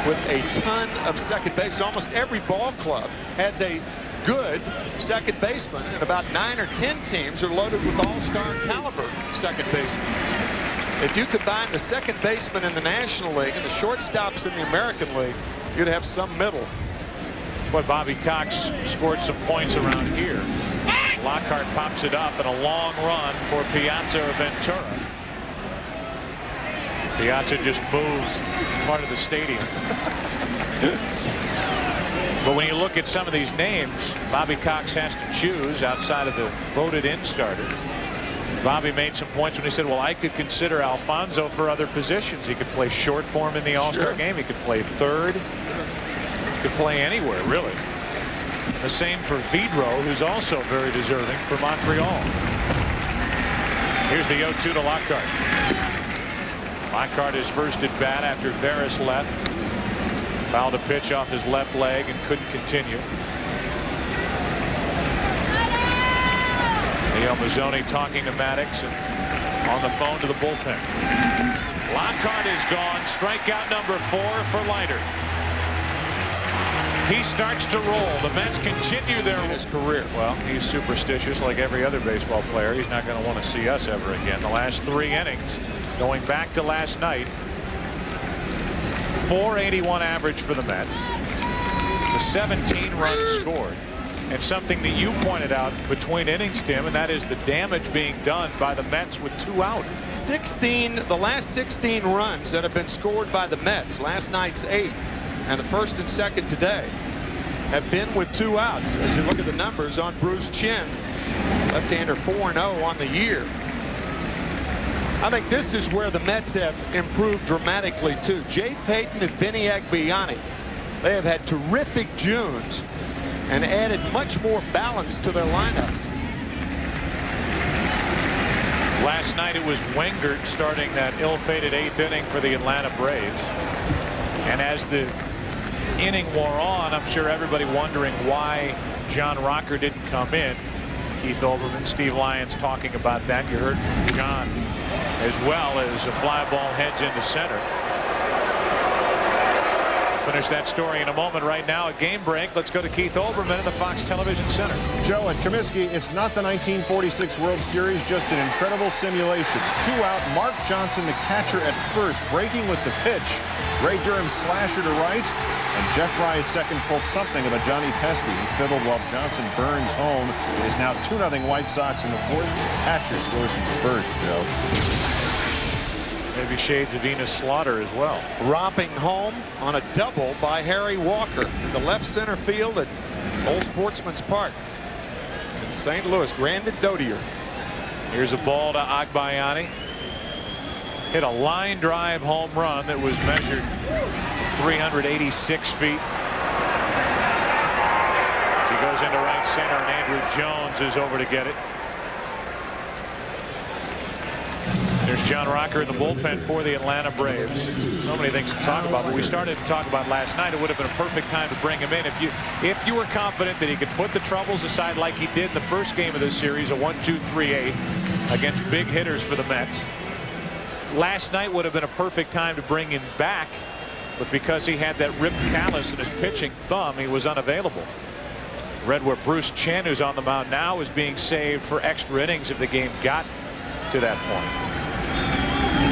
with a ton of second base. Almost every ball club has a good second baseman, and about 9 or 10 teams are loaded with all-star caliber second basemen. If you combine the second baseman in the National League and the shortstops in the American League, you'd have some middle. That's why Bobby Cox scored some points around here. Lockhart pops it up, and a long run for Piazza or Ventura. Piazza just moved part of the stadium. But when you look at some of these names, Bobby Cox has to choose outside of the voted-in starters. Bobby made some points when he said, well, I could consider Alfonso for other positions. He could play short for him in the All-Star game. He could play third. He could play anywhere, really. The same for Vidro, who's also very deserving for Montreal. Here's the 0-2 to Lockhart. Lockhart is first at bat after Veras left. Fouled a pitch off his left leg and couldn't continue. Leo Mazzoni talking to Maddox and on the phone to the bullpen. Lockhart is gone. Strikeout number 4 for Leiter. He starts to roll. The Mets continue their his career. Well, he's superstitious like every other baseball player. He's not going to want to see us ever again. The last 3 innings, going back to last night, 481 average for the Mets. The 17 runs scored. And something that you pointed out between innings, Tim, and that is the damage being done by the Mets with 2 out. The last 16 runs that have been scored by the Mets, last night's 8, and the first and second today, have been with 2 outs. As you look at the numbers on Bruce Chin, left-hander 4-0 on the year. I think this is where the Mets have improved dramatically too. Jay Payton and Vinny Agbayani, they have had terrific Junes and added much more balance to their lineup. Last night it was Wengert starting that ill-fated 8th inning for the Atlanta Braves. And as the inning wore on, I'm sure everybody wondering why John Rocker didn't come in. Keith Olbermann, Steve Lyons talking about that. You heard from John as well as a fly ball heads into center. Finish that story in a moment. Right now, a game break. Let's go to Keith Olbermann in the Fox Television Center. Joe and Comiskey, it's not the 1946 World Series, just an incredible simulation. 2 out, Mark Johnson, the catcher at first, breaking with the pitch. Ray Durham's slasher to right, and Jeff Fry at second pulled something of a Johnny Pesky. He fiddled while Johnson burns home. It is now 2-0 White Sox in the 4th. Catcher scores from the 1st, Joe. Maybe shades of Enos Slaughter as well. Romping home on a double by Harry Walker in the left center field at Old Sportsman's Park in St. Louis. Grandin Dodier. Here's a ball to Agbayani. Hit a line drive home run that was measured 386 feet. As he goes goes into right center, and Andrew Jones is over to get it. There's John Rocker in the bullpen for the Atlanta Braves. So many things to talk about, but we started to talk about last night. It would have been a perfect time to bring him in if you were confident that he could put the troubles aside like he did in the first game of this series, a 1-2-3-8 against big hitters for the Mets. Last night would have been a perfect time to bring him back, but because he had that ripped callus in his pitching thumb, he was unavailable. Read where Bruce Chen, who's on the mound now, is being saved for extra innings if the game got to that point.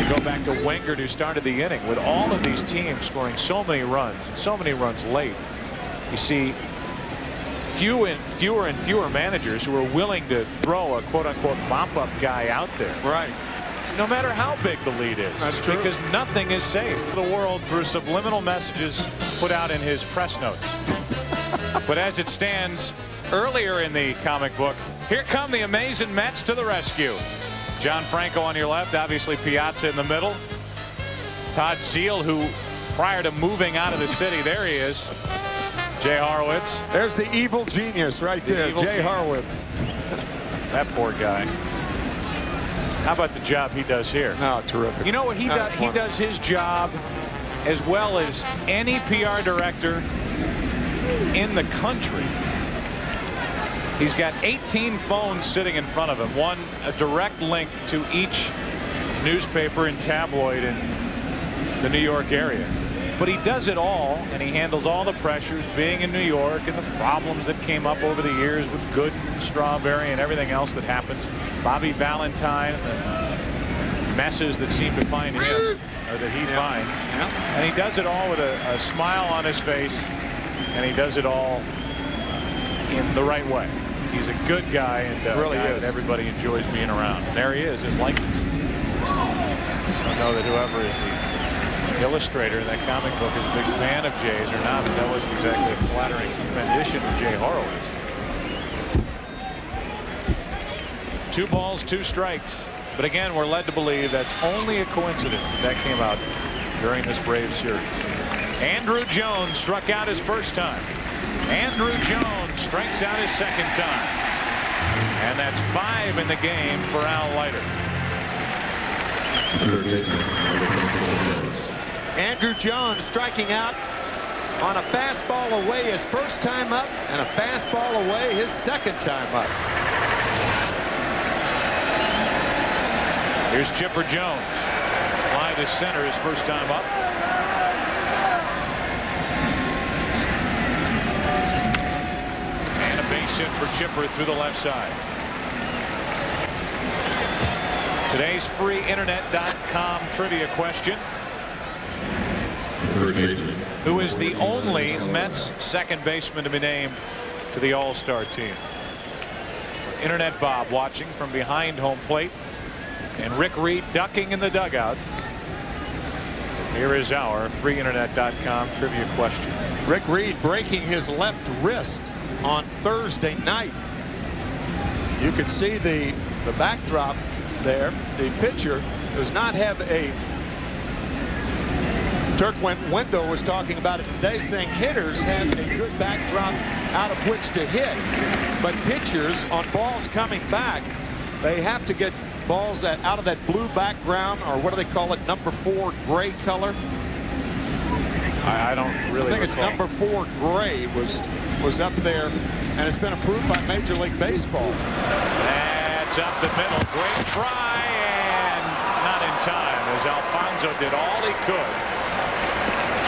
You go back to Wingert, who started the inning. With all of these teams scoring so many runs and so many runs late, you see fewer and fewer managers who are willing to throw a quote-unquote mop-up guy out there. Right. No matter how big the lead is. That's true. Because nothing is safe for the world through subliminal messages put out in his press notes. But as it stands, earlier in the comic book, here come the amazing Mets to the rescue. John Franco on your left, obviously Piazza in the middle. Todd Zeile, who prior to moving out of the city, there he is. Jay Horowitz. There's the evil genius right there, Jay Horowitz. That poor guy. How about the job he does here? No, terrific. You know what he does? He does his job as well as any PR director in the country. He's got 18 phones sitting in front of him, one a direct link to each newspaper and tabloid in the New York area. But he does it all, and he handles all the pressures, being in New York and the problems that came up over the years with Gooden and Strawberry and everything else that happens. Bobby Valentine, the messes that seem to find him, or that he finds. And he does it all with a smile on his face, and he does it all in the right way. He's a good guy, and really guy is. that everybody enjoys being around. And there he is, his likeness. I don't know that whoever is the illustrator in that comic book is a big fan of Jay's or not, but that wasn't exactly a flattering rendition of Jay Horowitz. 2 balls, 2 strikes. But again, we're led to believe that's only a coincidence that came out during this Braves series. Andrew Jones struck out his first time. Andrew Jones strikes out his second time. And that's 5 in the game for Al Leiter. Andrew Jones striking out on a fastball away his first time up, and a fastball away his second time up. Here's Chipper Jones. Fly to center his first time up. And a base hit for Chipper through the left side. Today's free internet.com trivia question. Who is the only Mets second baseman to be named to the All-Star team? Internet Bob watching from behind home plate, and Rick Reed ducking in the dugout. Here is our free internet.com trivia question. Rick Reed breaking his left wrist on Thursday night. You can see the backdrop there. The pitcher does not have a Turk Window was talking about it today, saying hitters have a good backdrop out of which to hit, but pitchers on balls coming back, they have to get balls out of that blue background, or what do they call it, number 4 gray color. I don't really think it's number 4 gray was up there, and it's been approved by Major League Baseball. That's up the middle. Great try, and not in time, as Alfonso did all he could.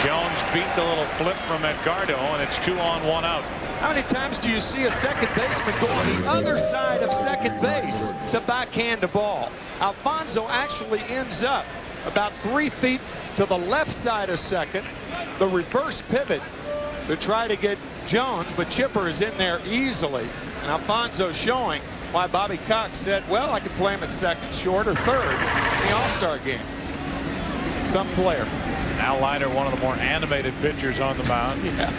Jones beat the little flip from Edgardo, and it's 2 on, 1 out. How many times do you see a second baseman go on the other side of second base to backhand a ball? Alfonso actually ends up about 3 feet to the left side of second. The reverse pivot to try to get Jones, but Chipper is in there easily. And Alfonso showing why Bobby Cox said, well, I could play him at second, short, or third in the All-Star game. Some player. Al Leiter, one of the more animated pitchers on the mound. Yeah.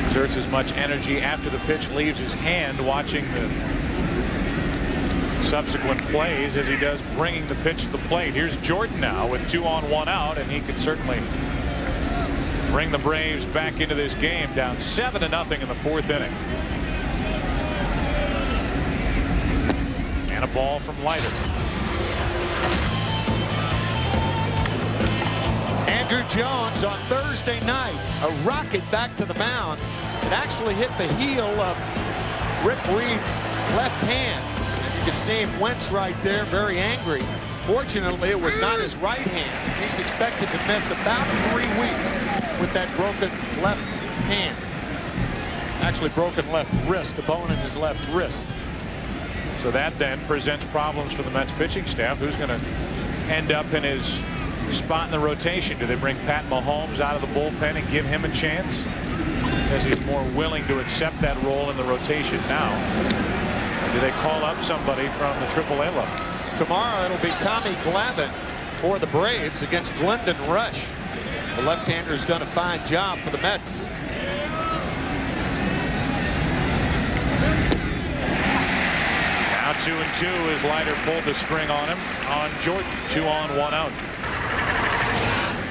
Exerts as much energy after the pitch leaves his hand, watching the subsequent plays as he does bringing the pitch to the plate. Here's Jordan now with 2 on, 1 out, and he can certainly bring the Braves back into this game, down 7-0 in the 4th inning. And a ball from Leiter. Andrew Jones on Thursday night, a rocket back to the mound. It actually hit the heel of Rick Reed's left hand. And you can see him wince right there, very angry. Fortunately, it was not his right hand. He's expected to miss about 3 weeks with that broken left hand. Actually, broken left wrist, a bone in his left wrist. So that then presents problems for the Mets pitching staff. Who's going to end up in his spot in the rotation? Do they bring Pat Mahomes out of the bullpen and give him a chance? Says he's more willing to accept that role in the rotation now. Or do they call up somebody from the AAA level? Tomorrow it'll be Tommy Glavine for the Braves against Glendon Rush. The left-hander's done a fine job for the Mets. Now 2-2 as Leiter pulled the string on him on Jordan. 2 on, 1 out.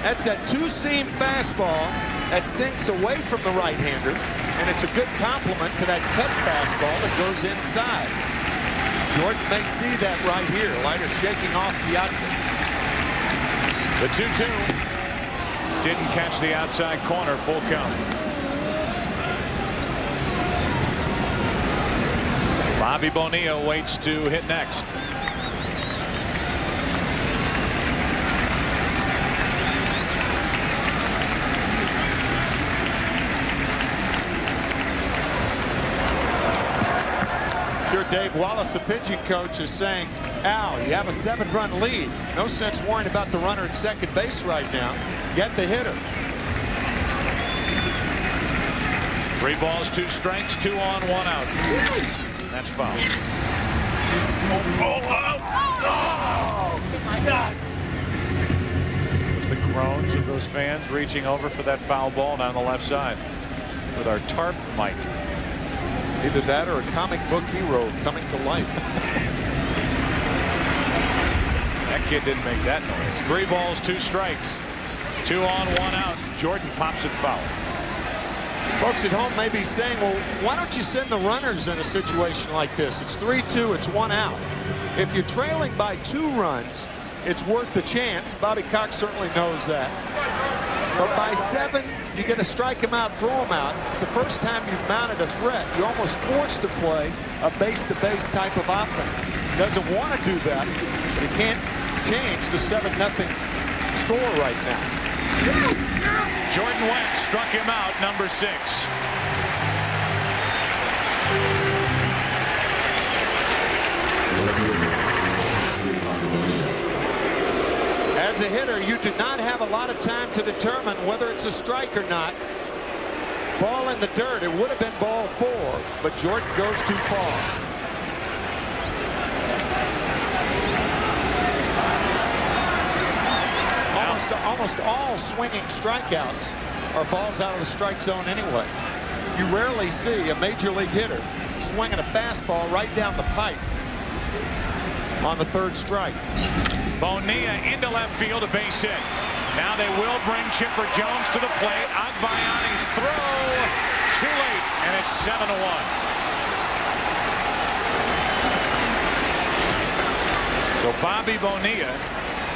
That's a two-seam fastball that sinks away from the right-hander, and it's a good complement to that cut fastball that goes inside. Jordan may see that right here. Leiter shaking off Piazza. The 2-2 didn't catch the outside corner. Full count. Bobby Bonilla waits to hit next. Sure, Dave Wallace, the pitching coach, is saying, Al, you have a 7-run lead. No sense worrying about the runner at second base right now. Get the hitter. 3 balls, 2 strikes, 2 on, 1 out. That's foul. Oh my God. It was the groans of those fans reaching over for that foul ball down the left side with our tarp mic. Either that or a comic book hero coming to life. That kid didn't make that noise. 3 balls, 2 strikes. 2 on, 1 out. Jordan pops it foul. Folks at home may be saying, well, why don't you send the runners in a situation like this? It's 3-2, it's 1 out. If you're trailing by 2 runs, it's worth the chance. Bobby Cox certainly knows that. But by 7, you get to strike him out, throw him out. It's the first time you've mounted a threat. You're almost forced to play a base-to-base type of offense. He doesn't want to do that, but he can't change the 7-0 score right now. Jordan Wentz struck him out, number 6. As a hitter, you do not have a lot of time to determine whether it's a strike or not. Ball in the dirt. It would have been ball 4, but Jordan goes too far. Almost all swinging strikeouts are balls out of the strike zone anyway. You rarely see a major league hitter swinging a fastball right down the pipe on the 3rd strike. Bonilla into left field, a base hit. Now they will bring Chipper Jones to the plate. Agbayani's throw too late, and it's 7-1. So Bobby Bonilla,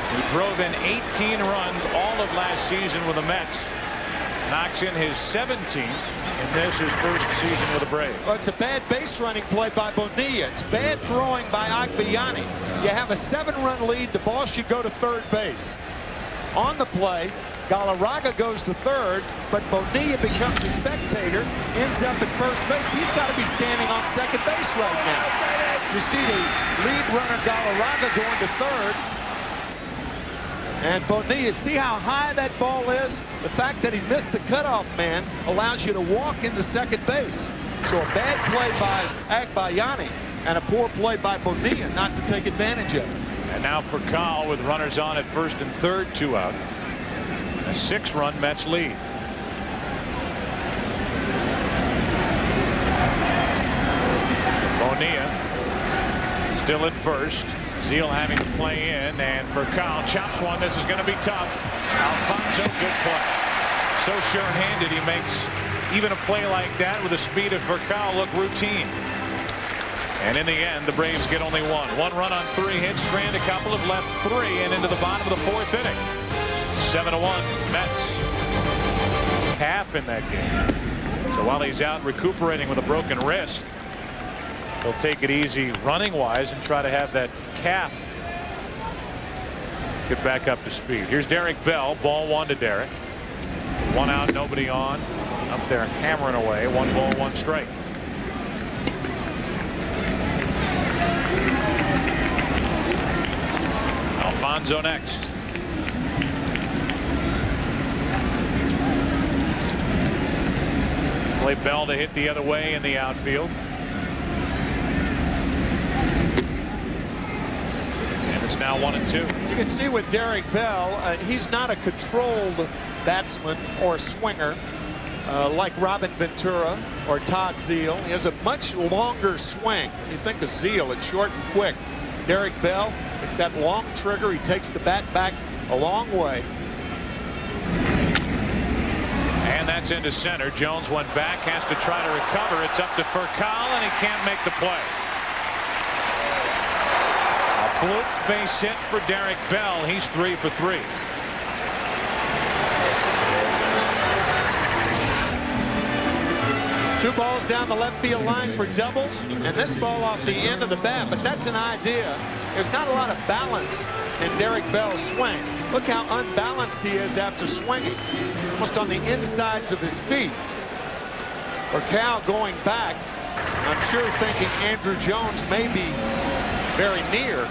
who drove in 18 runs all of last season with the Mets, knocks in his 17th, and this is first season with the Braves. Well, it's a bad base running play by Bonilla. It's bad throwing by Agbayani. You have a 7-run lead. The ball should go to 3rd base. On the play, Galarraga goes to 3rd, but Bonilla becomes a spectator, ends up at 1st base. He's got to be standing on 2nd base right now. You see the lead runner Galarraga going to 3rd. And Bonilla, see how high that ball is? The fact that he missed the cutoff man allows you to walk into 2nd base. So a bad play by Agbayani and a poor play by Bonilla not to take advantage of it. And now for Kyle with runners on at 1st and 3rd, 2 out. A 6-run Mets lead. Bonilla still at 1st. Zeal having to play in, and for Kyle, chops one. This is going to be tough. Alfonso, good play. so sure-handed he makes even a play like that with the speed of Furcal look routine. And in the end, the Braves get only one. One run on 3 hits. Strand a couple of left 3 and into the bottom of the 4th inning. 7-1 Mets. Calf in that game. So while he's out recuperating with a broken wrist, he'll take it easy running wise and try to have that calf get back up to speed. Here's Derek Bell. Ball 1 to Derek. 1 out, nobody on. Up there hammering away. 1 ball, 1 strike. Alfonso next. Play Bell to hit the other way in the outfield. And it's now 1-2. You can see with Derek Bell, he's not a controlled batsman or swinger like Robin Ventura or Todd Zeile. He has a much longer swing. When you think of Zeile, it's short and quick. Derek Bell, it's that long trigger. He takes the bat back a long way. And that's into center. Jones went back, has to try to recover. It's up to Furcal, and he can't make the play. A bloop base hit for Derek Bell. He's 3 for 3. Two balls down the left field line for doubles, and this ball off the end of the bat, but that's an idea. There's not a lot of balance in Derek Bell's swing. Look how unbalanced he is after swinging, almost on the insides of his feet. Cal going back, I'm sure thinking Andrew Jones may be very near,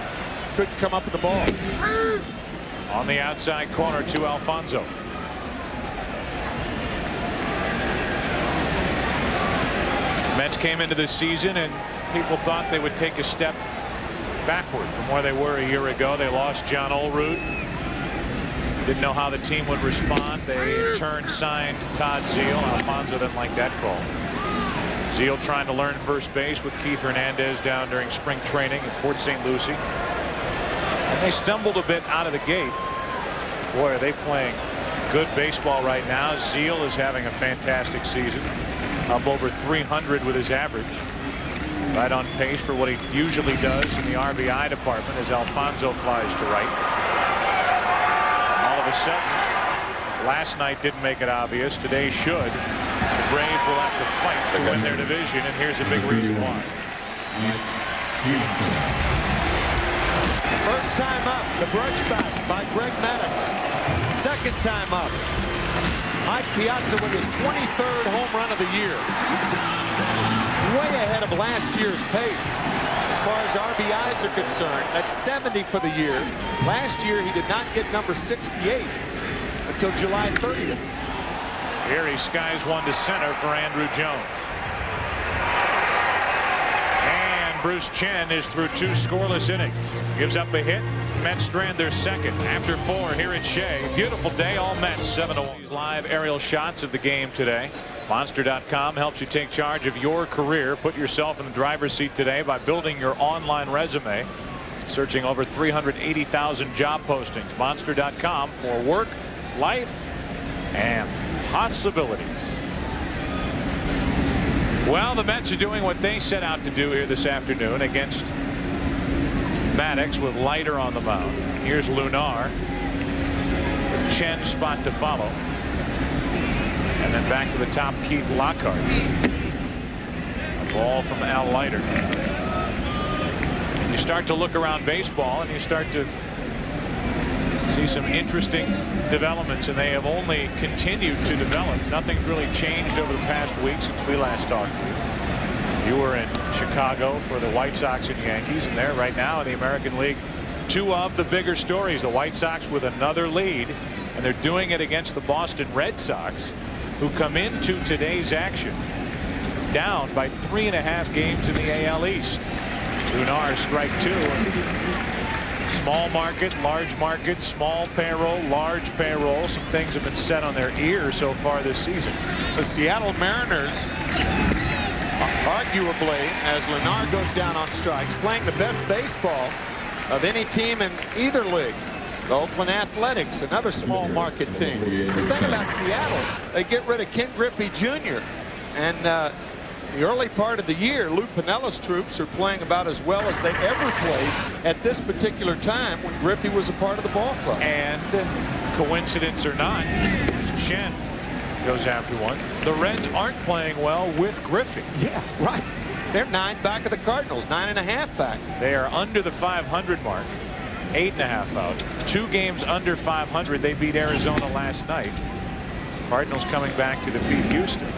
couldn't come up with the ball. On the outside corner to Alfonso. Mets came into this season and people thought they would take a step backward from where they were a year ago. They lost John Olerud. Didn't know how the team would respond. They in turn signed Todd Zeile. Alfonso didn't like that call. Zeile trying to learn first base with Keith Hernandez down during spring training at Port St. Lucie. And they stumbled a bit out of the gate. Boy, are they playing good baseball right now. Zeile is having a fantastic season. Up over 300 with his average. Right on pace for what he usually does in the RBI department as Alfonso flies to right. All of a sudden, last night didn't make it obvious. Today should. The Braves will have to fight to win their division, and here's a big reason why. First time up, the brushback by Greg Maddux. Second time up, Mike Piazza with his 23rd home run of the year. Way ahead of last year's pace as far as RBIs are concerned. That's 70 for the year. Last year he did not get number 68 until July 30th. Here he skies one to center for Andrew Jones. And Bruce Chen is through 2 scoreless innings. Gives up a hit. Mets strand their second after 4 here at Shea. Beautiful day, all Mets 7-1. These live aerial shots of the game today. Monster.com helps you take charge of your career. Put yourself in the driver's seat today by building your online resume. Searching over 380,000 job postings. Monster.com for work, life, and possibilities. Well, the Mets are doing what they set out to do here this afternoon against Maddux with Leiter on the mound. Here's Lunar with Chen's spot to follow. And then back to the top, Keith Lockhart. A ball from Al Leiter. And you start to look around baseball and you start to see some interesting developments, and they have only continued to develop. Nothing's really changed over the past week since we last talked. You were in Chicago for the White Sox and Yankees, and there right now in the American League, 2 of the bigger stories. The White Sox with another lead, and they're doing it against the Boston Red Sox, who come into today's action down by 3.5 games in the AL East. Lunar strike 2. Small market, large market, small payroll, large payroll. Some things have been set on their ear so far this season. The Seattle Mariners, arguably, as Lunar goes down on strikes, playing the best baseball of any team in either league. Oakland Athletics, another small market team. The thing about Seattle, they get rid of Ken Griffey Jr. And the early part of the year, Lou Pinella's troops are playing about as well as they ever played at this particular time when Griffey was a part of the ball club. And coincidence or not, Chen goes after one. The Reds aren't playing well with Griffey. Yeah, right. They're 9 back of the Cardinals, 9.5 back. They are under the 500 mark, 8.5 out. 2 games under 500. They beat Arizona last night. Cardinals coming back to defeat Houston.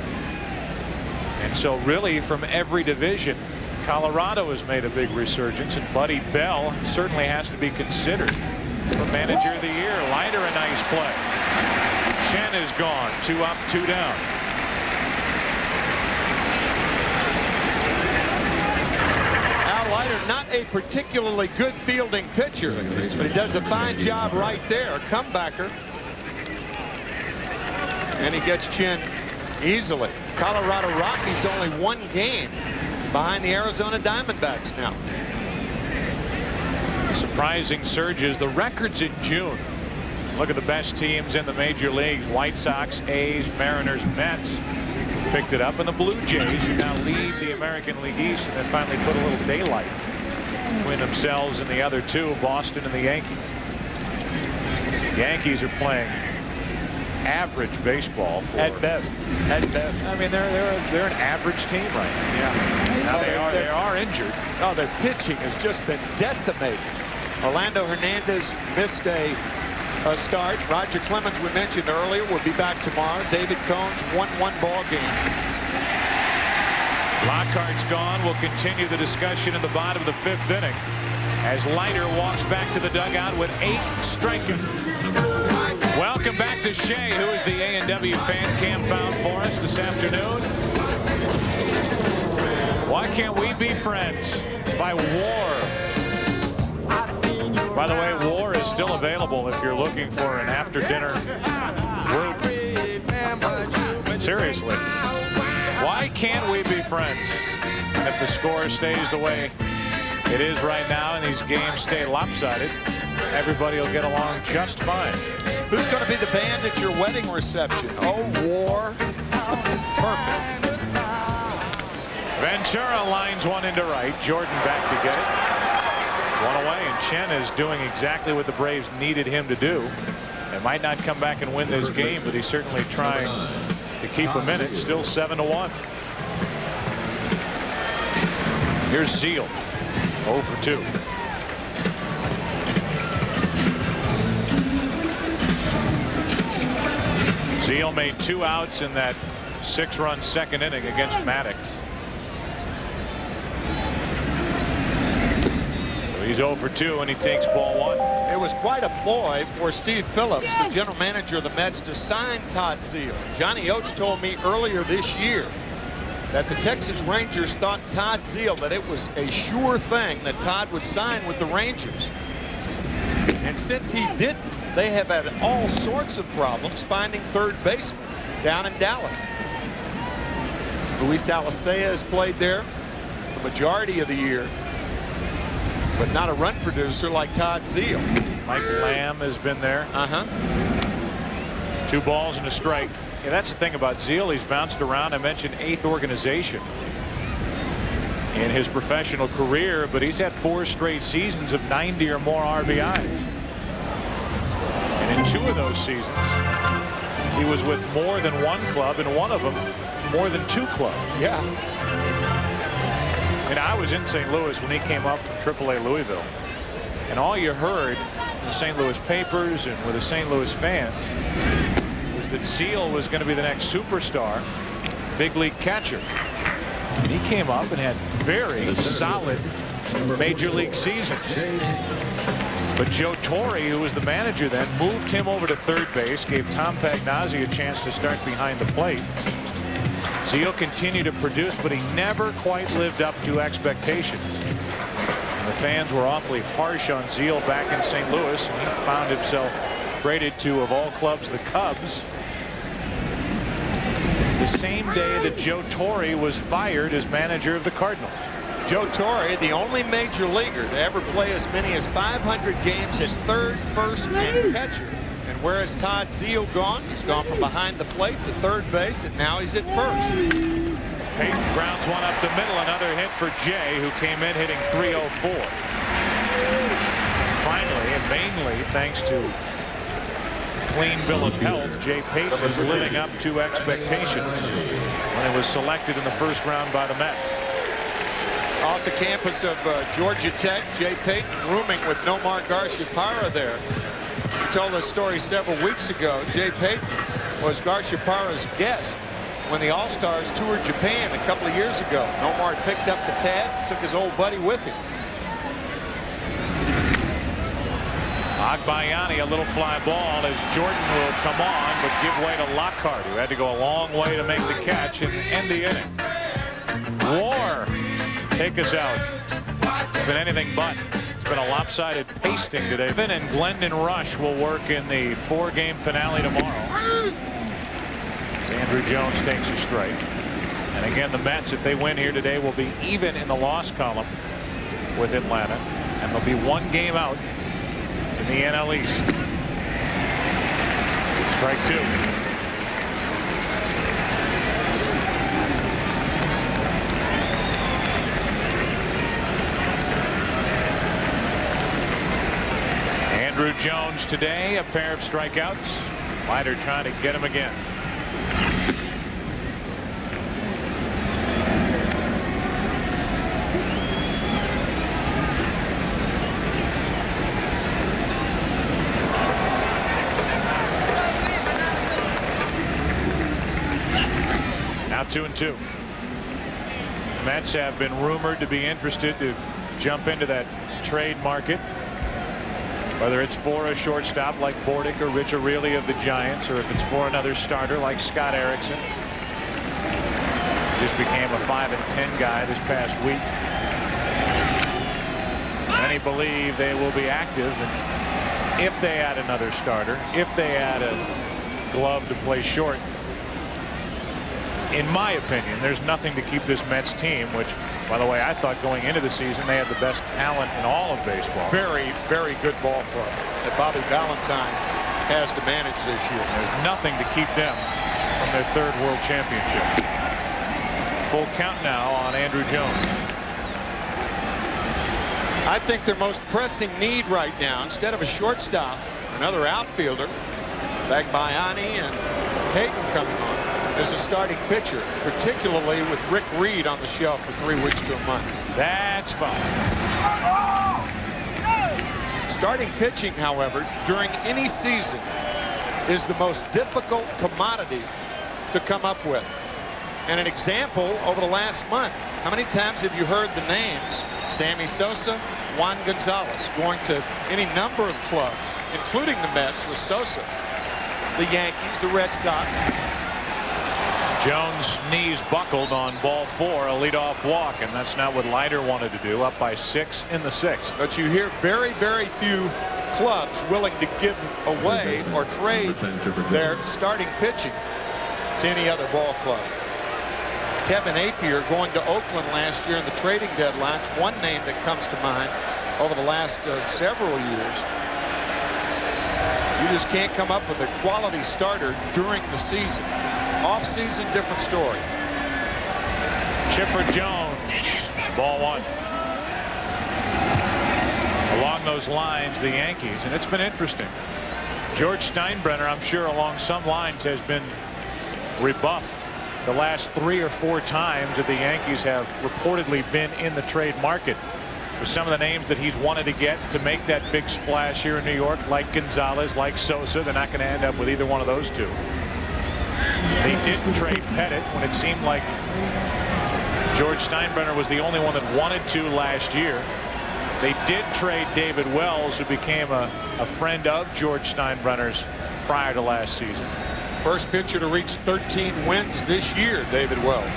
And so really from every division, Colorado has made a big resurgence, and Buddy Bell certainly has to be considered for manager of the year. Leiter, a nice play. Chen is gone. 2 up, 2 down. Leiter, not a particularly good fielding pitcher, but he does a fine job right there. A comebacker. And he gets Chen easily. Colorado Rockies only 1 game behind the Arizona Diamondbacks now. Surprising surges. The records in June. Look at the best teams in the major leagues. White Sox, A's, Mariners, Mets picked it up, and the Blue Jays, who now lead the American League East, and have finally put a little daylight between themselves and the other 2, Boston and the Yankees. The Yankees are playing average baseball at best. At best. I mean, they're an average team right now. Yeah. Now they are injured. Oh, their pitching has just been decimated. Orlando Hernandez missed a start. Roger Clemens, we mentioned earlier, will be back tomorrow. David Cohn's 1-1 ball game. Lockhart's gone. We'll continue the discussion in the bottom of the 5th inning as Leiter walks back to the dugout with 8 striking. Welcome back to Shea, who is the A&W fan cam found for us this afternoon. Why can't we be friends? By War. By the way, War is still available if you're looking for an after-dinner group. Seriously. Why can't we be friends? If the score stays the way it is right now and these games stay lopsided, everybody will get along just fine. Who's going to be the band at your wedding reception? Oh, War. Perfect. Ventura lines one into right. Jordan back to get it. 1 away, and Chen is doing exactly what the Braves needed him to do. They might not come back and win this game, but he's certainly trying to keep him in it. Still 7-1. Here's Zeal. 0 for 2. Zeal made 2 outs in that 6-run 2nd inning against Maddox. He's 0 for 2, and he takes ball 1. It was quite a ploy for Steve Phillips, the general manager of the Mets, to sign Todd Zeal. Johnny Oates told me earlier this year that the Texas Rangers thought Todd Zeal, that it was a sure thing that Todd would sign with the Rangers. And since he didn't, they have had all sorts of problems finding third baseman down in Dallas. Luis Alicea has played there the majority of the year, but not a run producer like Todd Zeal. Mike Lamb has been there. 2 balls and a strike. Yeah, that's the thing about Zeal. He's bounced around. I mentioned 8th organization in his professional career, but he's had 4 straight seasons of 90 or more RBIs. And in 2 of those seasons, he was with more than 1 club, and 1 of them more than 2 clubs. Yeah. And I was in St. Louis when he came up from AAA Louisville, and all you heard in the St. Louis papers and with the St. Louis fans was that Zeal was going to be the next superstar, big league catcher. And he came up and had very solid major league seasons. But Joe Torre, who was the manager then, moved him over to third base, gave Tom Pagnazzi a chance to start behind the plate. Zeal continued to produce, but he never quite lived up to expectations. And the fans were awfully harsh on Zeal back in St. Louis, and he found himself traded to, of all clubs, the Cubs. The same day that Joe Torre was fired as manager of the Cardinals. Joe Torre, the only major leaguer to ever play as many as 500 games at third, first, and catcher. And where has Todd Zeal gone? He's gone from behind the plate to third base, and now he's at first. Payton grounds one up the middle. Another hit for Jay, who came in hitting .304. Finally, and mainly thanks to clean bill of health, Jay Payton is living up to expectations when he was selected in the first round by the Mets. Off the campus of Georgia Tech, Jay Payton rooming with Nomar Garciaparra there. He told us story several weeks ago. Jay Payton was Garciaparra's guest when the All-Stars toured Japan a couple of years ago. Nomar picked up the tab, took his old buddy with him. Agbayani, a little fly ball as Jordan will come on, but give way to Lockhart, who had to go a long way to make the catch and end the inning. War, take us out. It's been anything but. It's been a lopsided pasting today. And Glendon Rush will work in the 4-game finale tomorrow. As Andrew Jones takes a strike. And again, the Mets, if they win here today, will be even in the loss column with Atlanta. And they'll be 1 game out in the NL East. Strike 2. Andrew Jones today, a pair of strikeouts. Leiter trying to get him again. Now 2-2. Mets have been rumored to be interested to jump into that trade market, whether it's for a shortstop like Bordick or Rich Aureli of the Giants, or if it's for another starter like Scott Erickson. Just became a 5-10 guy this past week. Many believe they will be active, and if they add another starter, if they add a glove to play short, in my opinion, there's nothing to keep this Mets team, which, by the way, I thought going into the season they had the best talent in all of baseball. Very, very good ball club that Bobby Valentine has to manage this year. There's nothing to keep them from their 3rd World Championship. Full count now on Andrew Jones. I think their most pressing need right now, instead of a shortstop, another outfielder, Agbayani and Payton coming on, as a starting pitcher, particularly with Rick Reed on the shelf for 3 weeks to a month. That's fine. Starting pitching, however, during any season is the most difficult commodity to come up with. And an example over the last month, how many times have you heard the names Sammy Sosa, Juan Gonzalez, going to any number of clubs, including the Mets with Sosa, the Yankees, the Red Sox. Jones' knees buckled on ball 4, a leadoff walk, and that's not what Leiter wanted to do, up by 6 in the 6th. But you hear very, very few clubs willing to give away or trade their starting pitching to any other ball club. Kevin Apier going to Oakland last year in the trading deadlines, one name that comes to mind over the last several years. You just can't come up with a quality starter during the season. Off-season, different story. Chipper Jones, ball 1. Along those lines, the Yankees, and it's been interesting. George Steinbrenner, I'm sure along some lines, has been rebuffed the last 3 or 4 times that the Yankees have reportedly been in the trade market. With some of the names that he's wanted to get to make that big splash here in New York, like Gonzalez, like Sosa, they're not going to end up with either one of those two. They didn't trade Pettit when it seemed like George Steinbrenner was the only one that wanted to last year. They did trade David Wells, who became a friend of George Steinbrenner's prior to last season. First pitcher to reach 13 wins this year, David Wells.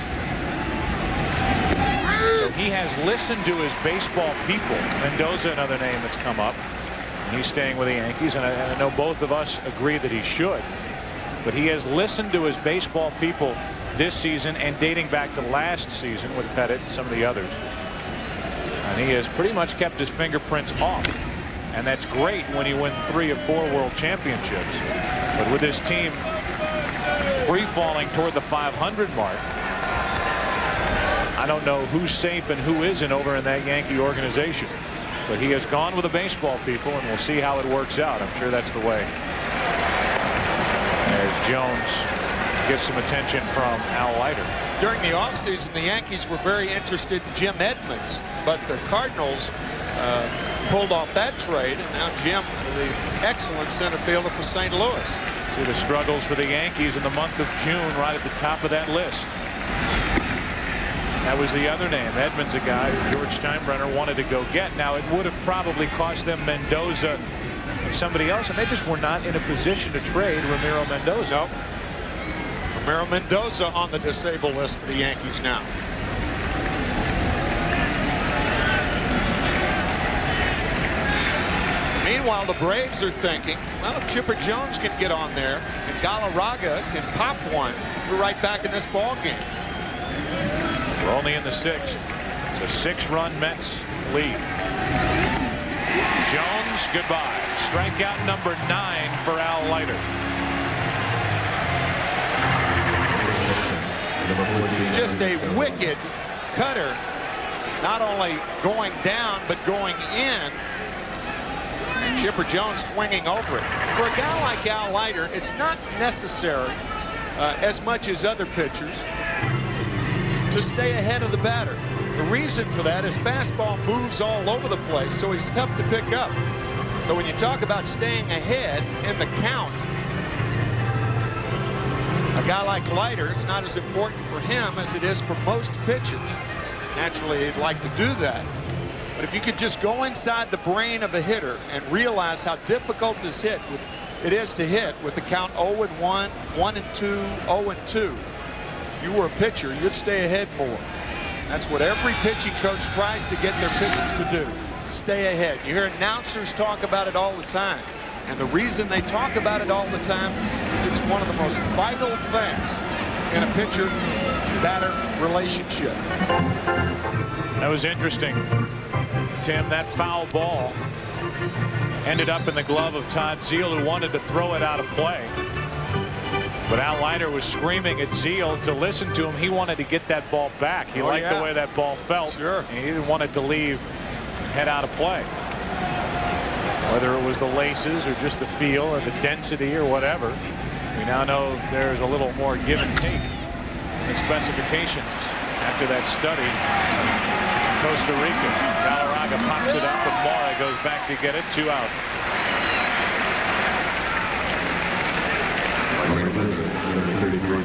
So he has listened to his baseball people. Mendoza, another name that's come up. And he's staying with the Yankees, and I know both of us agree that he should. But he has listened to his baseball people this season and dating back to last season with Pettit and some of the others. And he has pretty much kept his fingerprints off. And that's great when you win 3 of 4 world championships. But with this team free falling toward the 500 mark, I don't know who's safe and who isn't over in that Yankee organization. But he has gone with the baseball people, and we'll see how it works out. I'm sure that's the way. As Jones gets some attention from Al Leiter. During the offseason, the Yankees were very interested in Jim Edmonds, but the Cardinals pulled off that trade, and now Jim, the excellent center fielder for St. Louis. See the struggles for the Yankees in the month of June, right at the top of that list. That was the other name. Edmonds, a guy who George Steinbrenner wanted to go get. Now, it would have probably cost them Mendoza and somebody else, and they just were not in a position to trade Ramiro Mendoza. Nope. Ramiro Mendoza on the disabled list for the Yankees now. Meanwhile, the Braves are thinking, well, if Chipper Jones can get on there and Galarraga can pop one, we're right back in this ball game. We're only in the 6th. It's a 6-run Mets lead. Jones, goodbye. Strikeout number 9 for Al Leiter. Just a wicked cutter, not only going down but going in. And Chipper Jones swinging over it. For a guy like Al Leiter, it's not necessary as much as other pitchers to stay ahead of the batter. The reason for that is fastball moves all over the place, so he's tough to pick up. So when you talk about staying ahead in the count, a guy like Leiter, it's not as important for him as it is for most pitchers. Naturally, he'd like to do that. But if you could just go inside the brain of a hitter and realize how difficult it is to hit with the count 0-1, 1-2, 0-2. If you were a pitcher, you'd stay ahead more. That's what every pitching coach tries to get their pitchers to do. Stay ahead. You hear announcers talk about it all the time. And the reason they talk about it all the time is it's one of the most vital things in a pitcher-batter relationship. That was interesting, Tim. That foul ball ended up in the glove of Todd Zeile, who wanted to throw it out of play. But Al Leiter was screaming at Zeile to listen to him. He wanted to get that ball back. He liked the way that ball felt. Sure. And he didn't want it to leave and head out of play. Whether it was the laces or just the feel or the density or whatever, we now know there's a little more give and take in the specifications after that study in Costa Rica. Galarraga pops it up, and Mora goes back to get it. 2 out.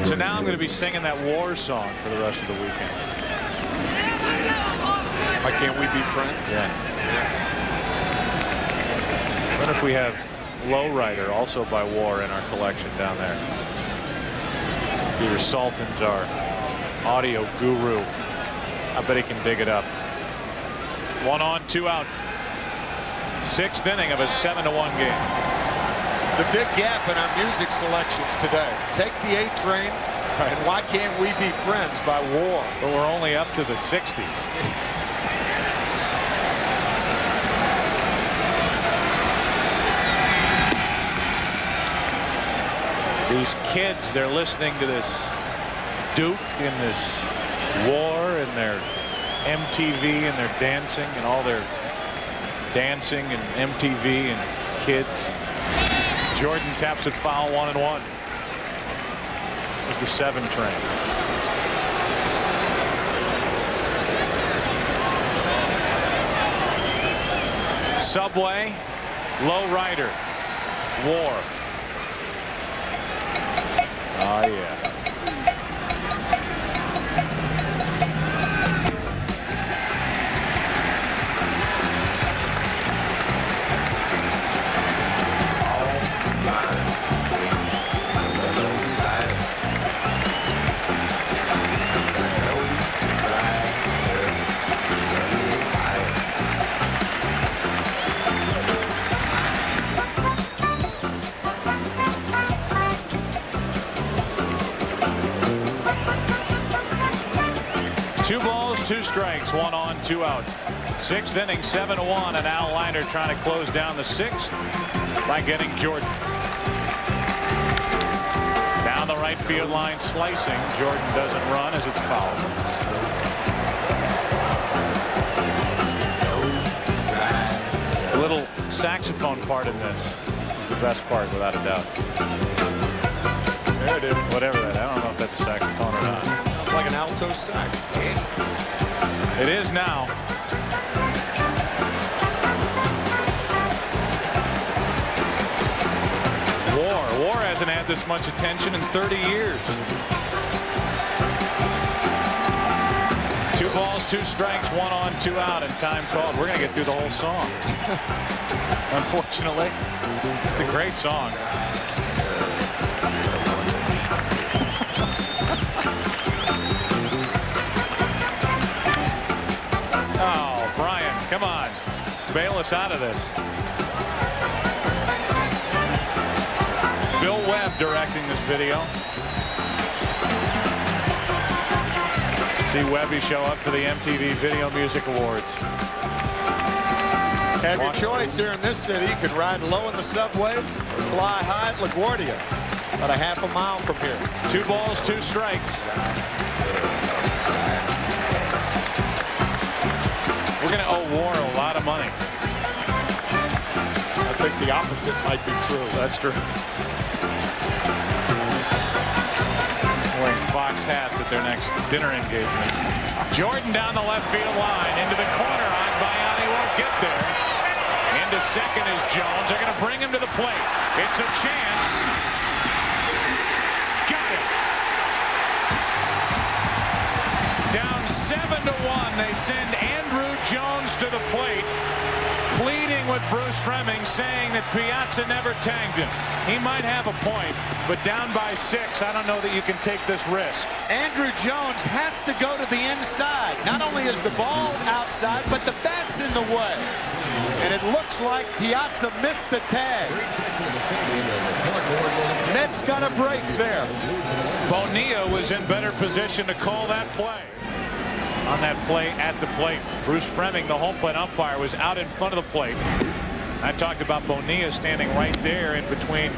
So now I'm going to be singing that war song for the rest of the weekend. Why can't we be friends? Yeah. What if we have Lowrider, also by War, in our collection down there? Peter Salton's our audio guru. I bet he can dig it up. 1 on, 2 out. 6th inning of a 7-1 game. It's a big gap in our music selections today. Take the A Train and Why Can't We Be Friends by War. But we're only up to the 60s. These kids, they're listening to this Duke and this War and their MTV, and they're dancing, and all their dancing and MTV and kids. Jordan taps it foul, 1-1. It was the 7 train. Subway, Lowrider, War. Oh, yeah. Two balls, 2 strikes, 1 on, 2 out. Sixth inning, 7-1, and Al Leiter trying to close down the sixth by getting Jordan. Down the right field line, slicing. Jordan doesn't run as it's fouled. The little saxophone part in this is the best part, without a doubt. There it is. Whatever that. I don't know if that's a saxophone or not. Sounds like an alto sax. It is now. War hasn't had this much attention in 30 years. 2 balls, 2 strikes, 1 on, 2 out, and time called. We're going to get through the whole song. Unfortunately, it's a great song. Oh, Brian, come on. Bail us out of this. Bill Webb directing this video. See Webby show up for the MTV Video Music Awards. Have your choice here in this city. You can ride low in the subways or fly high at LaGuardia. About a half a mile from here. 2 balls, 2 strikes. We're going to owe War a lot of money. I think the opposite might be true. That's true. Wearing Fox hats at their next dinner engagement. Jordan down the left field line into the corner. Bayani won't get there. Into second is Jones. They're going to bring him to the plate. It's a chance. Got it. Down 7-1. They send Andrew Jones to the plate, pleading with Bruce Fleming, saying that Piazza never tagged him. He might have a point, but down by 6, I don't know that you can take this risk. Andrew Jones has to go to the inside. Not only is the ball outside, but the bat's in the way. And it looks like Piazza missed the tag. Mets got a break there. Bonilla was in better position to call that play. On that play at the plate, Bruce Fleming, the home plate umpire, was out in front of the plate. I talked about Bonilla standing right there in between,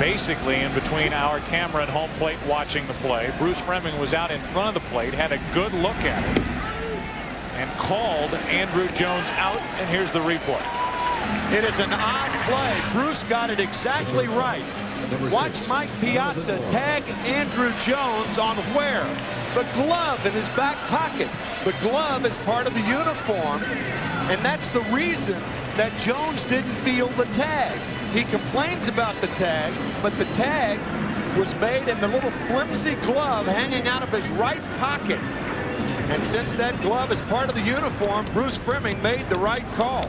basically in between our camera and home plate watching the play. Bruce Fleming was out in front of the plate, had a good look at it, and called Andrew Jones out, and here's the report. It is an odd play. Bruce got it exactly right. Watch Mike Piazza tag Andrew Jones on where? The glove in his back pocket. The glove is part of the uniform, and that's the reason that Jones didn't feel the tag. He complains about the tag, but the tag was made in the little flimsy glove hanging out of his right pocket. And since that glove is part of the uniform, Bruce Fleming made the right call.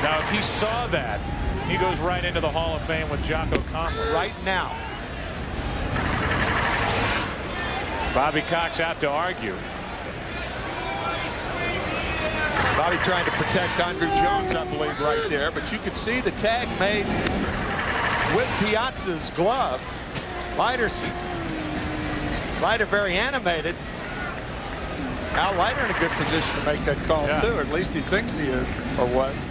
Now, if he saw that, he goes right into the Hall of Fame with Jocko Conway. Right now. Bobby Cox out to argue. Bobby trying to protect Andrew Jones, I believe, right there. But you could see the tag made with Piazza's glove. Leiter very animated. Al Leiter in a good position to make that call, too. At least he thinks he is, or was.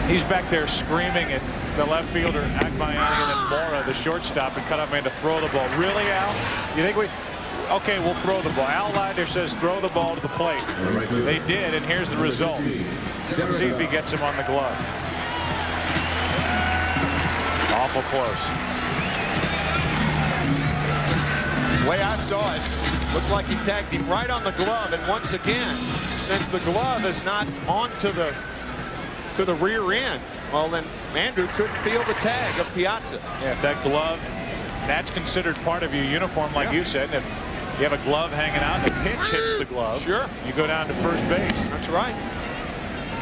He's back there screaming at the left fielder, Agbayani, and then Mora, the shortstop, and cut up man to throw the ball. Really, Al? You think we... Okay, we'll throw the ball. Al Leiter says throw the ball to the plate. They did, and here's the result. Let's see if he gets him on the glove. Awful close. The way I saw it, looked like he tagged him right on the glove. And once again, since the glove is not onto the rear end, well, then Andrew couldn't feel the tag of Piazza. Yeah, if that glove, that's considered part of your uniform, like you said. And if you have a glove hanging out and the pitch hits the glove, you go down to first base. That's right.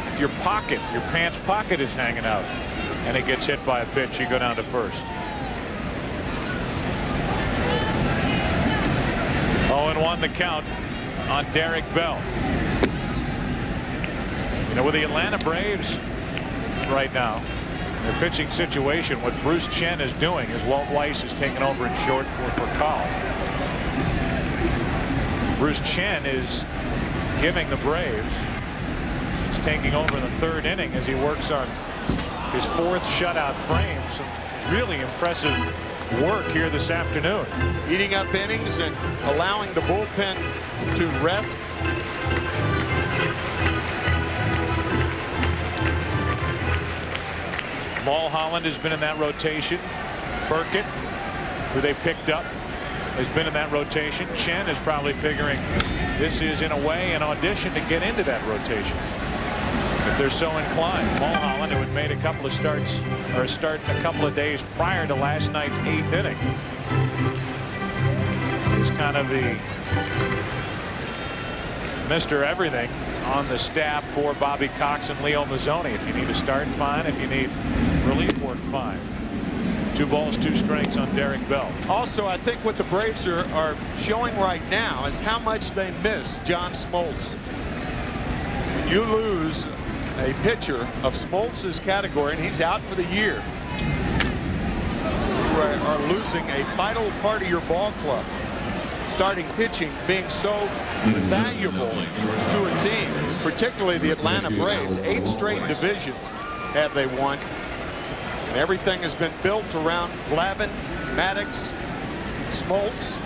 If your pocket, your pants pocket is hanging out and it gets hit by a pitch, you go down to first. 0-1 the count on Derek Bell. You know, with the Atlanta Braves right now, their pitching situation, what Bruce Chen is doing is Walt Weiss is taking over in short for Call. Bruce Chen is giving the Braves, since taking over in the 3rd inning as he works on his 4th shutout frame. Some really impressive work here this afternoon. Eating up innings and allowing the bullpen to rest. Mulholland has been in that rotation. Burkett, who they picked up, has been in that rotation. Chen is probably figuring this is in a way an audition to get into that rotation if they're so inclined. Mulholland, who had made a couple of starts, or a start a couple of days prior to last night's 8th inning, is kind of the Mr. Everything on the staff for Bobby Cox and Leo Mazzoni. If you need a start, fine. If you need relief work, fine. 2 balls, 2 strikes on Derek Bell. Also, I think what the Braves are showing right now is how much they miss John Smoltz. You lose a pitcher of Smoltz's category, and he's out for the year. You are losing a vital part of your ball club. Starting pitching being so valuable to a team, particularly the Atlanta Braves. 8 straight divisions have they won. And everything has been built around Glavine, Maddox, Smoltz,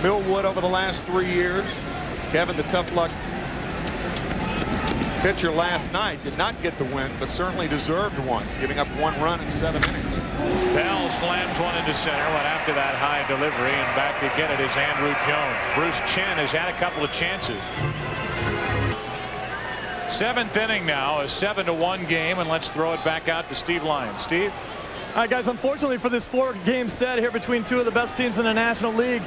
Millwood over the last 3 years. Kevin, the tough luck pitcher last night, did not get the win, but certainly deserved one, giving up 1 run in 7 innings. Bell slams one into center, but after that high delivery, and back to get it is Andrew Jones. Bruce Chen has had a couple of chances. 7th inning now, a 7-1 game, and let's throw it back out to Steve Lyons. Steve? All right, guys, unfortunately for this 4-game set here between 2 of the best teams in the National League,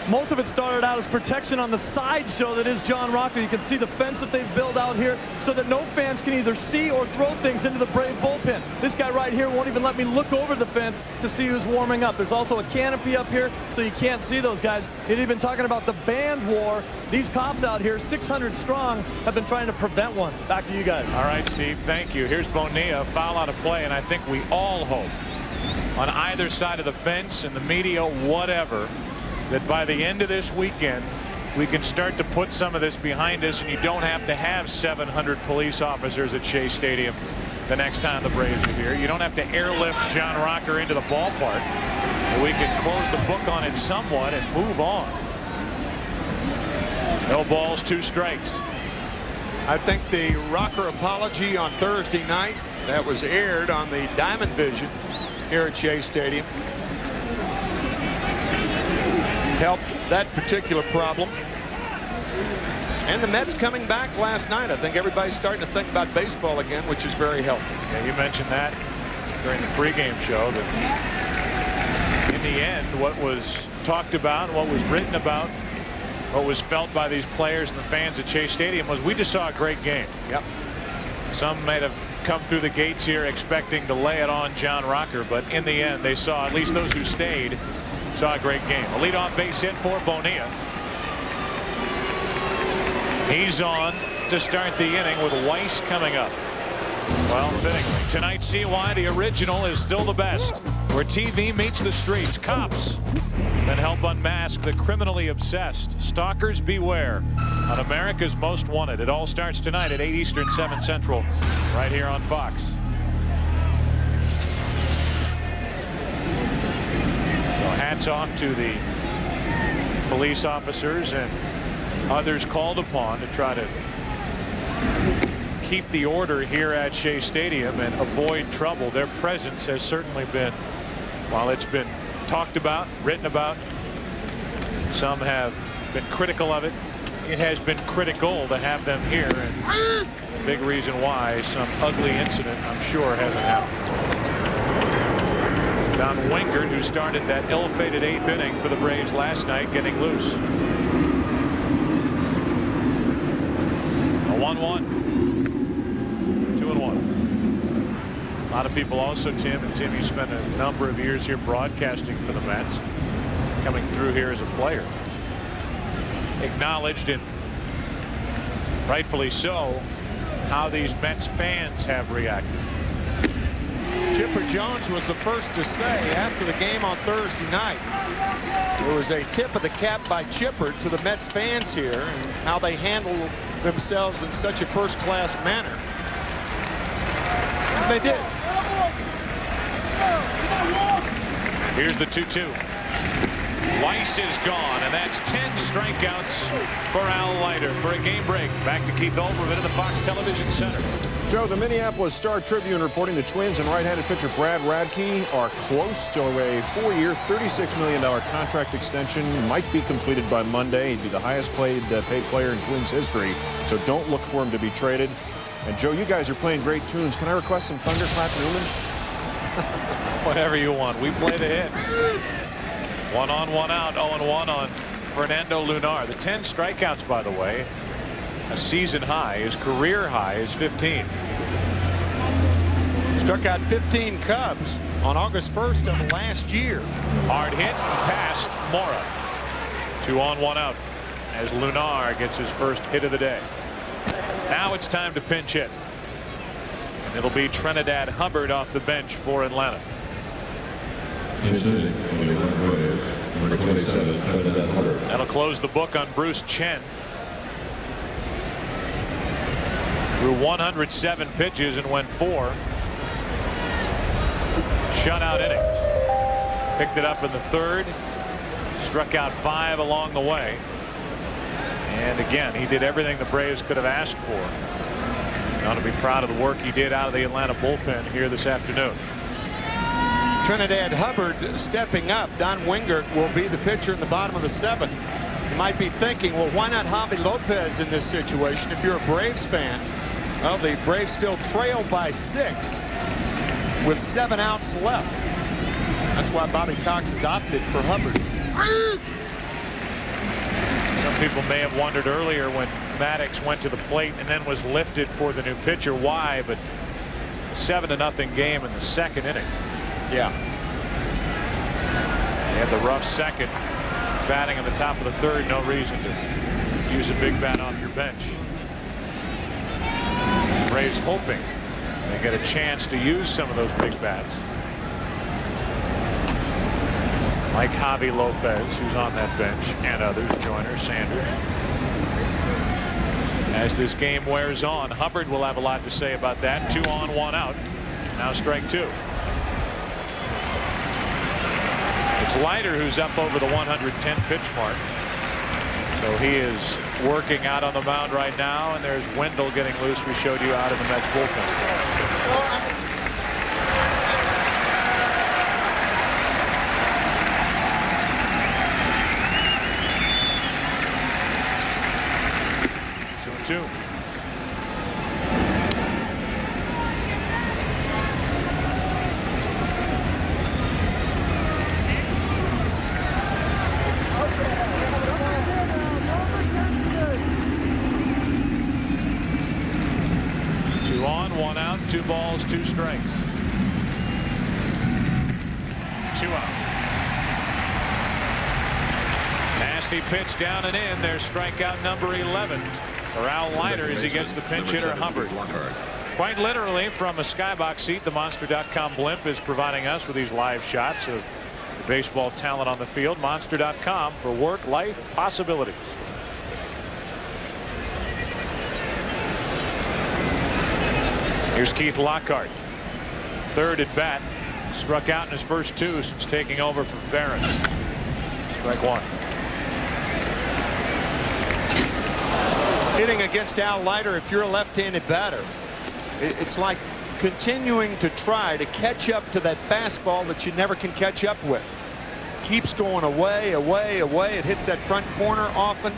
most of it started out as protection on the sideshow that is John Rocker. You can see the fence that they've built out here so that no fans can either see or throw things into the Brave bullpen. This guy right here won't even let me look over the fence to see who's warming up. There's also a canopy up here so you can't see those guys. You'd even talking about the band war. These cops out here, 600 strong, have been trying to prevent one. Back to you guys. All right, Steve, thank you. Here's Bonilla, foul out of play, and I think we all hope on either side of the fence and the media, whatever, that by the end of this weekend we can start to put some of this behind us, and you don't have to have 700 police officers at Shea Stadium the next time the Braves are here. You don't have to airlift John Rocker into the ballpark. We can close the book on it somewhat and move on. No balls, 2 strikes. I think the Rocker apology on Thursday night that was aired on the Diamond Vision here at Shea Stadium helped that particular problem. And the Mets coming back last night. I think everybody's starting to think about baseball again, which is very healthy. Yeah, you mentioned that during the pregame show, that in the end what was talked about, what was written about, what was felt by these players and the fans at Shea Stadium was we just saw a great game. Yep. Some might have come through the gates here expecting to lay it on John Rocker, but in the end they saw, at least those who stayed, saw a great game. A leadoff base hit for Bonilla. He's on to start the inning with Weiss coming up. Well, fittingly, tonight's CY, the original, is still the best. Where TV meets the streets, cops then help unmask the criminally obsessed. Stalkers beware on America's Most Wanted. It all starts tonight at 8 Eastern, 7 Central, right here on Fox. So hats off to the police officers and others called upon to try to keep the order here at Shea Stadium and avoid trouble. Their presence has certainly been, while it's been talked about, written about, some have been critical of it. It has been critical to have them here, and a big reason why some ugly incident, I'm sure, hasn't happened. Don Wingert, who started that ill-fated 8th inning for the Braves last night, getting loose. A 1-1. 2-1. A lot of people also, Tim, you spent a number of years here broadcasting for the Mets, coming through here as a player. Acknowledged, and rightfully so, how these Mets fans have reacted. Chipper Jones was the first to say after the game on Thursday night, there was a tip of the cap by Chipper to the Mets fans here and how they handle themselves in such a first-class manner. And they did. Here's the 2-2. Weiss is gone, and that's 10 strikeouts for Al Leiter. For a game break, back to Keith Olbermann in the Fox Television Center. Joe, the Minneapolis Star-Tribune reporting the Twins and right-handed pitcher Brad Radke are close to a 4-year, $36 million contract extension. Might be completed by Monday. He'd be the highest paid player in Twins history, so don't look for him to be traded. And, Joe, you guys are playing great tunes. Can I request some Thunderclap Newman? Whatever you want. We play the hits. 1 on, 1 out, 0-1 on Fernando Lunar. The 10 strikeouts, by the way, a season high. His career high is 15. Struck out 15 Cubs on August 1st of last year. Hard hit, past Mora. 2 on, 1 out as Lunar gets his first hit of the day. Now it's time to pinch hit. And it'll be Trinidad Hubbard off the bench for Atlanta. Number 27, Trinidad Hubbard. That'll close the book on Bruce Chen. Threw 107 pitches and went 4 shutout innings. Picked it up in the 3rd. Struck out 5 along the way. And again, he did everything the Braves could have asked for. You ought to be proud of the work he did out of the Atlanta bullpen here this afternoon. Trinidad Hubbard stepping up. Don Wingert will be the pitcher in the bottom of the 7th. You might be thinking, well, why not Javi Lopez in this situation? If you're a Braves fan, well, the Braves still trail by 6 with 7 outs left. That's why Bobby Cox has opted for Hubbard. Some people may have wondered earlier when Maddox went to the plate and then was lifted for the new pitcher why, but 7-0 game in the 2nd inning. Yeah. He had the rough 2nd, batting in the top of the 3rd. No reason to use a big bat off your bench. Braves hoping they get a chance to use some of those big bats. Like Javi Lopez, who's on that bench, and others, Joyner, Sanders. As this game wears on, Hubbard will have a lot to say about that. 2 on, 1 out. Now strike 2. It's Leiter who's up over the 110 pitch mark. So he is working out on the mound right now, and there's Wendell getting loose. We showed you out in the Mets bullpen. 2-2. Two on, 1 out, 2 balls, 2 strikes. 2 out. Nasty pitch down and in. There's strikeout number 11 for Al Leiter as he gets the pinch hitter Hubbard. Quite literally from a skybox seat, the Monster.com blimp is providing us with these live shots of the baseball talent on the field. Monster.com for work, life, possibilities. Here's Keith Lockhart. 3rd at bat. Struck out in his first 2 since taking over from Ferris. Strike 1. Hitting against Al Leiter, if you're a left-handed batter, it's like continuing to try to catch up to that fastball that you never can catch up with. Keeps going away, away, away. It hits that front corner often.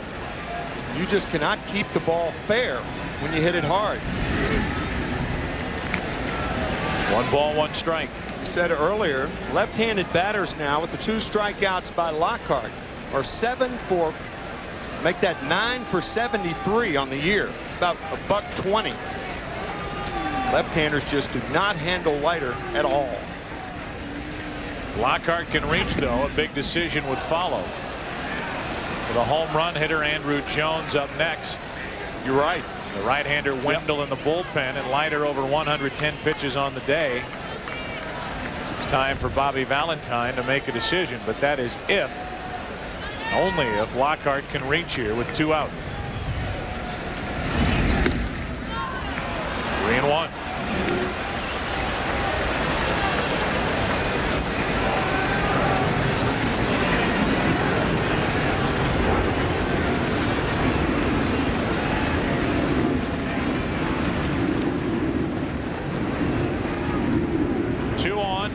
You just cannot keep the ball fair when you hit it hard. 1 ball, 1 strike. You said earlier, left-handed batters now with the 2 strikeouts by Lockhart are 7 for, make that 9 for 73 on the year. It's about $120. Left-handers just do not handle Leiter at all. Lockhart can reach, though. A big decision would follow. With a home run hitter, Andrew Jones, up next. You're right. The right-hander Wendell in the bullpen, and Leiter over 110 pitches on the day. time for Bobby Valentine to make a decision, but that is if, only if Lockhart can reach here with 2 out. 3-1.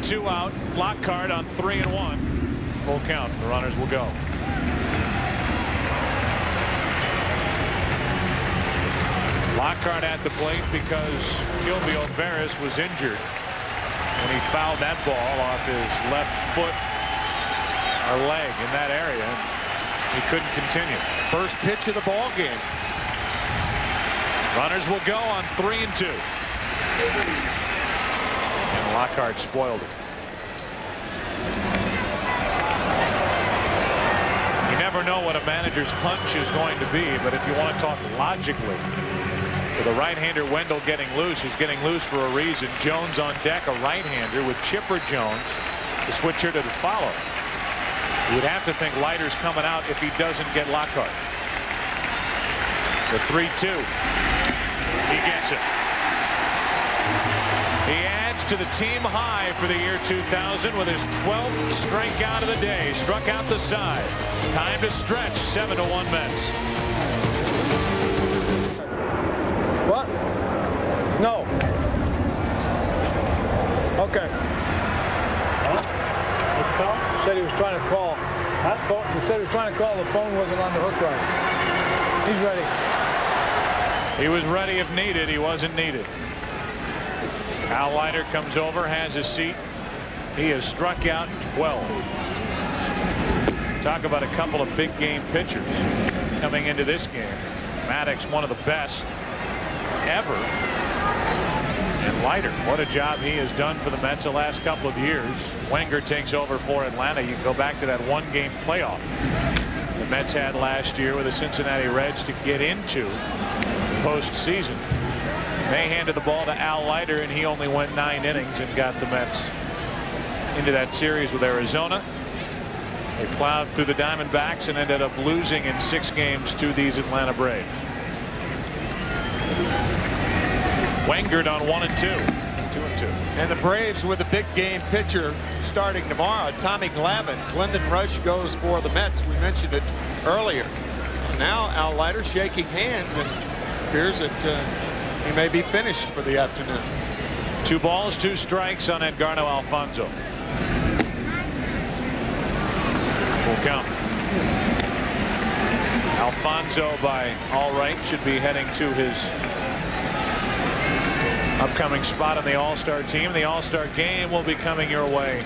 Two out. Lockhart on 3-1. Full count. The runners will go. Lockhart at the plate because Gilby Alvarez was injured when he fouled that ball off his left foot or leg in that area. He couldn't continue. First pitch of the ball game. Runners will go on 3-2. And Lockhart spoiled it. You never know what a manager's hunch is going to be, but if you want to talk logically, with a right-hander Wendell getting loose, he's getting loose for a reason. Jones on deck, a right-hander with Chipper Jones, the switch hitter to follow. You would have to think Leiter's coming out if he doesn't get Lockhart. The 3-2. He gets it. He adds to the team high for the year 2000 with his 12th strikeout of the day. Struck out the side. Time to stretch. 7-1 Mets. What? No. Okay. Huh? Said he was trying to call. That phone. He said he was trying to call. The phone wasn't on the hook right. He's ready. He was ready if needed. He wasn't needed. Al Leiter comes over, has his seat. He has struck out 12. Talk about a couple of big game pitchers coming into this game. Maddox, one of the best ever. And Leiter, what a job he has done for the Mets the last couple of years. Wenger takes over for Atlanta. You can go back to that one-game playoff the Mets had last year with the Cincinnati Reds to get into postseason. They handed the ball to Al Leiter, and he only went 9 innings and got the Mets into that series with Arizona. They plowed through the Diamondbacks and ended up losing in 6 games to these Atlanta Braves. Wenger on 1-2. 2-2. And the Braves with a big game pitcher starting tomorrow, Tommy Glavine. Glendon Rush goes for the Mets. We mentioned it earlier. Now Al Leiter shaking hands, and appears that he may be finished for the afternoon. 2 balls, 2 strikes on Edgardo Alfonzo. Full count. Alfonzo, by all right, should be heading to his upcoming spot on the All-Star team. The All-Star game will be coming your way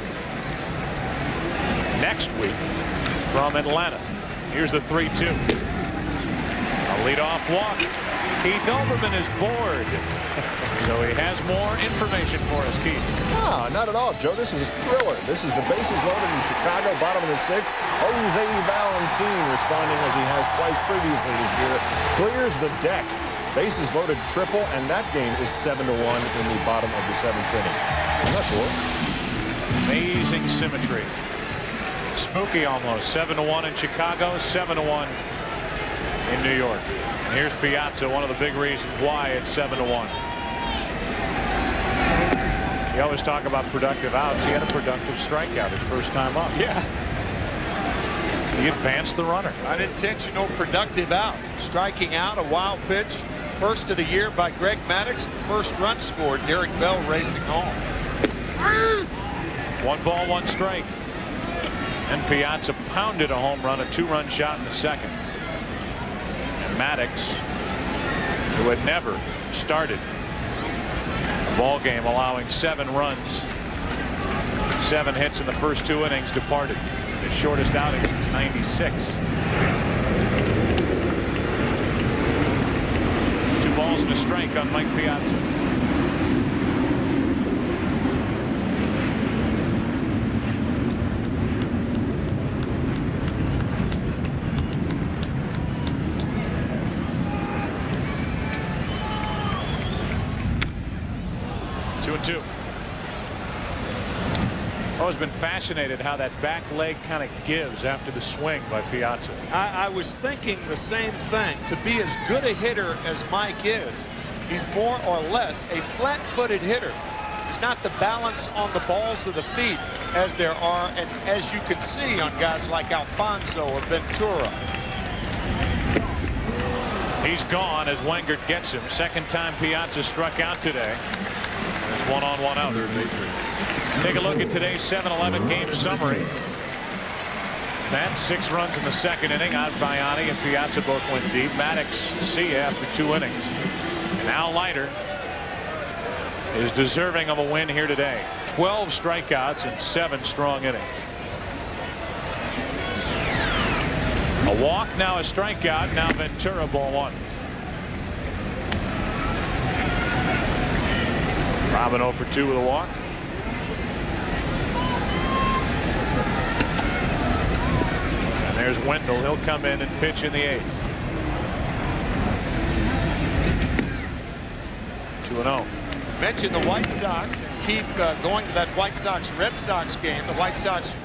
next week from Atlanta. Here's the 3-2. A leadoff walk. Keith Olbermann is bored. So he has more information for us, Keith. Ah, not at all, Joe. This is a thriller. This is the bases loaded in Chicago, bottom of the 6th. Jose Valentin responding as he has twice previously this year. Clears the deck. Bases loaded triple, and that game is 7-1 in the bottom of the 7th inning. I'm not sure. Amazing symmetry. Spooky almost. 7-1 in Chicago, 7-1 in New York. And here's Piazza, one of the big reasons why it's 7-1. You always talk about productive outs. He had a productive strikeout his first time up. Yeah. He advanced the runner. Unintentional productive out. Striking out, a wild pitch. First of the year by Greg Maddux. First run scored. Derek Bell racing home. 1 ball, 1 strike. And Piazza pounded a home run, a 2-run shot in the second. And Maddux, who had never started a ball game, allowing 7 runs, 7 hits in the first 2 innings, departed. His shortest outing since '96. 2 balls and a strike on Mike Piazza. always been fascinated how that back leg kind of gives after the swing by Piazza. I was thinking the same thing. To be as good a hitter as Mike is, he's more or less a flat-footed hitter. There's not the balance on the balls of the feet as there are, and as you can see on guys like Alfonso or Ventura. He's gone as Wengert gets him. Second time Piazza struck out today. It's 1-on-1 out. Take a look at today's 7-11 game summary. That's 6 runs in the second inning. Adbayani and Piazza both went deep. Maddox see ya after 2 innings. And now Leiter is deserving of a win here today. 12 strikeouts and 7 strong innings. A walk, now a strikeout. Now Ventura, ball 1. Robin 0 for 2 with a walk. And there's Wendell. He'll come in and pitch in the 8th. 2-0. Mentioned the White Sox, and Keith going to that White Sox-Red Sox game. The White Sox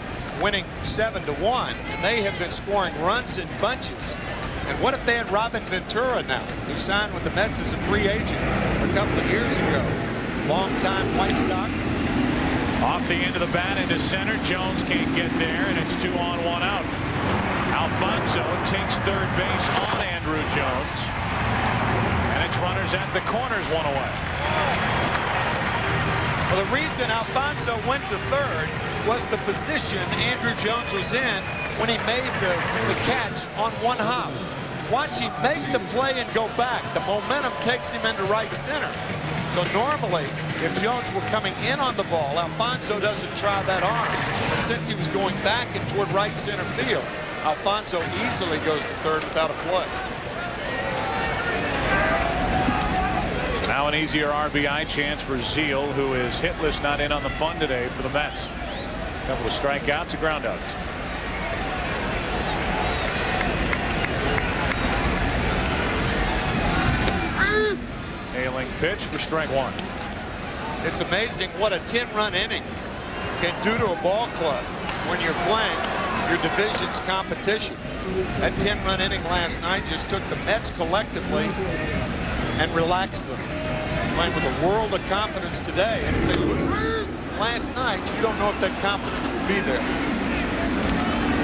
winning 7-1, and they have been scoring runs in bunches. And what if they had Robin Ventura now, who signed with the Mets as a free agent a couple of years ago? Longtime White Sox. Off the end of the bat into center. Jones can't get there, and it's 2-on-1 out. Alfonso takes third base on Andrew Jones. And it's runners at the corners, 1 away. Well, the reason Alfonso went to third was the position Andrew Jones was in when he made the catch on 1 hop. Watch him make the play and go back. The momentum takes him into right center. So normally, if Jones were coming in on the ball, Alfonso doesn't try that arm. But since he was going back and toward right center field, Alfonso easily goes to third without a play. Now an easier RBI chance for Zeal, who is hitless, not in on the fun today for the Mets. A couple of strikeouts, a ground out. Tailing pitch for strike 1. It's amazing what a 10-run inning can do to a ball club when you're playing your division's competition. That 10-run inning last night just took the Mets collectively and relaxed them. Playing with a world of confidence today, and if they lose last night, you don't know if that confidence will be there.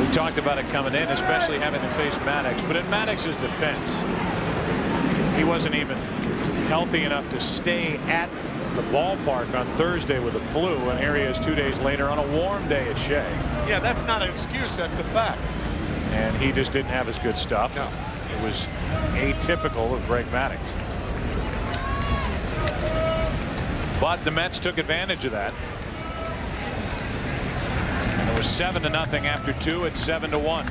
We talked about it coming in, especially having to face Maddox, but in Maddox's defense, he wasn't even healthy enough to stay at the ballpark on Thursday with the flu, and here he is 2 days later on a warm day at Shea. Yeah, that's not an excuse, that's a fact. And he just didn't have his good stuff. No. It was atypical of Greg Maddox. But the Mets took advantage of that. And it was 7-0 after 2. It's 7-1.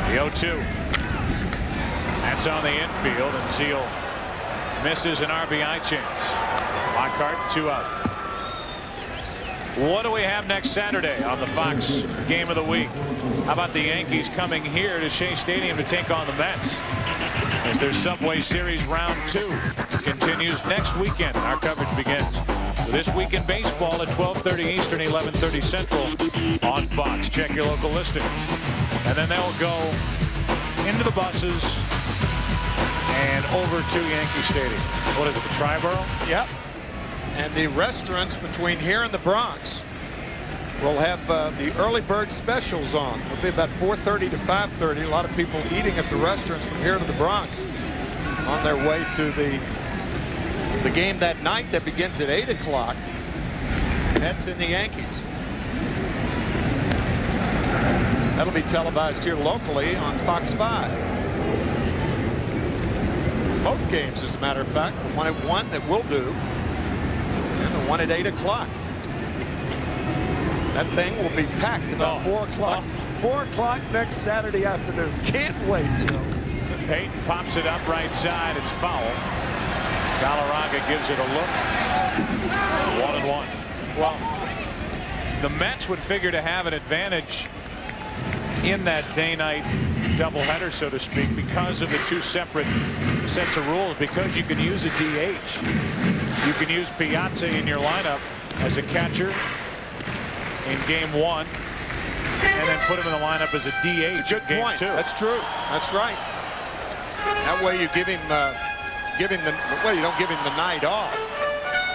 The 0-2. That's on the infield, and Zeal misses an RBI chance. Lockhart, 2 out. What do we have next Saturday on the Fox Game of the Week? How about the Yankees coming here to Shea Stadium to take on the Mets? As their Subway Series Round 2 continues next weekend. Our coverage begins with This Week in Baseball at 12:30 Eastern, 11:30 Central on Fox. Check your local listings. And then they'll go into the buses and over to Yankee Stadium. What is it, the Triborough? Yep. And the restaurants between here and the Bronx will have the early bird specials on. It'll be about 4:30 to 5:30. A lot of people eating at the restaurants from here to the Bronx on their way to the game that night that begins at 8 o'clock. Mets and the Yankees. That'll be televised here locally on Fox 5. Both games, as a matter of fact, the one at 1 that we'll do, and the one at 8 o'clock. That thing will be packed about 4 o'clock. 4 o'clock next Saturday afternoon. Can't wait, Joe. Payton pops it up right side. It's foul. Galarraga gives it a look. 1-1. Well, the Mets would figure to have an advantage in that day-night doubleheader, so to speak, because of the two separate sets of rules. Because you can use a DH, you can use Piazza in your lineup as a catcher in game 1, and then put him in the lineup as a DH. It's a good in game point. 2. That's true. That's right. That way you give him the well, you don't give him the night off,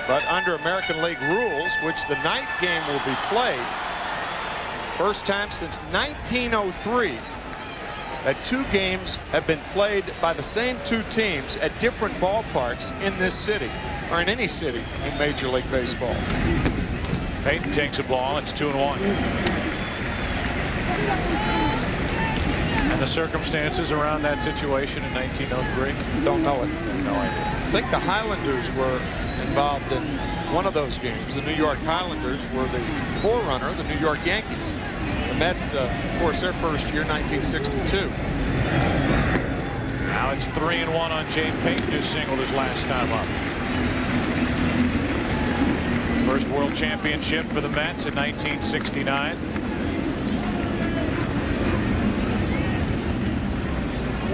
but under American League rules, which the night game will be played. First time since 1903 that 2 games have been played by the same 2 teams at different ballparks in this city, or in any city in Major League Baseball. Payton takes a ball. It's 2-1. And the circumstances around that situation in 1903? Don't know it. No idea. I think the Highlanders were involved in one of those games. The New York Highlanders were the forerunner of the New York Yankees. The Mets, of course, their first year, 1962. Now it's 3-1 on Jay Payton, who singled his last time up. First World Championship for the Mets in 1969.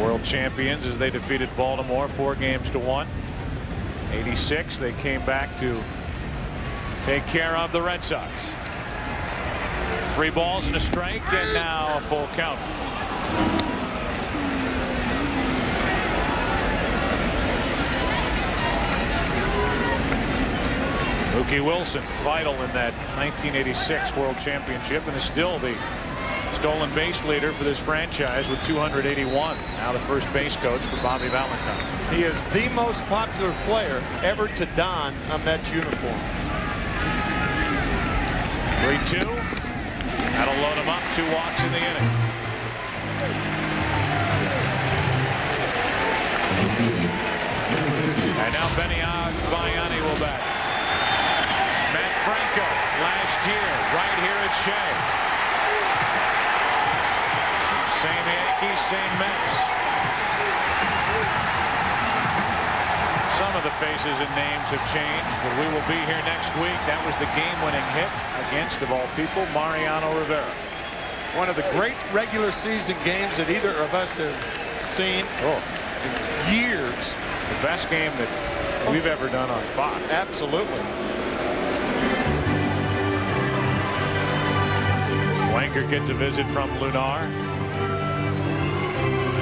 World champions as they defeated Baltimore 4-1. 86, they came back to take care of the Red Sox. 3 balls and a strike, and now a full count. Mookie Wilson, vital in that 1986 World Championship, and is still the stolen base leader for this franchise with 281. Now the first base coach for Bobby Valentine. He is the most popular player ever to don a Mets uniform. 3-2. That'll load him up. 2 walks in the inning. And now Benny Agbayani will bat. Matt Franco last year right here at Shea. Same Yankees, same Mets. Some of the faces and names have changed, but we will be here next week. That was the game-winning hit against, of all people, Mariano Rivera. One of the great regular season games that either of us have seen in years. The best game that we've ever done on Fox. Absolutely. Wenger gets a visit from Lunar.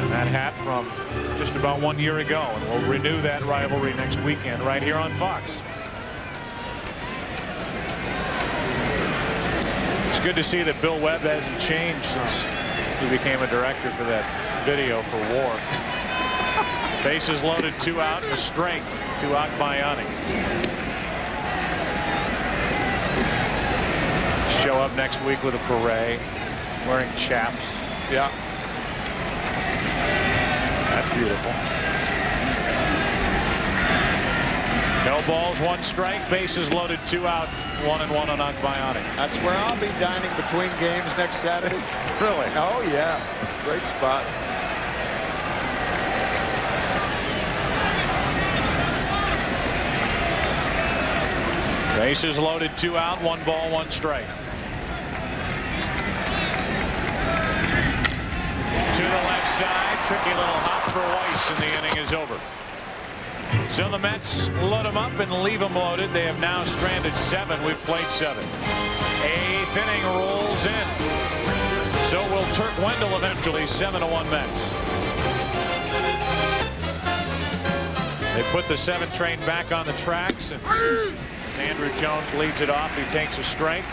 And that hat from just about 1 year ago, and we'll renew that rivalry next weekend right here on Fox. It's good to see that Bill Webb hasn't changed since he became a director for that video for WAR. Bases loaded, 2 out, and a strike to Agbayani. Show up next week with a beret, wearing chaps. Yeah. That's beautiful. No balls, 1 strike, bases loaded, 2 out, 1-1 on Agbayani. That's where I'll be dining between games next Saturday. Really? Oh, yeah. Great spot. Bases loaded, 2 out, 1 ball, 1 strike. To the left side, tricky little hop for Weiss, and the inning is over. So the Mets load them up and leave them loaded. They have now stranded 7. We've played 7. 8th inning rolls in. So will Turk Wendell eventually. 7-1 Mets. They put the 7th train back on the tracks, and Andrew Jones leads it off. He takes a strike.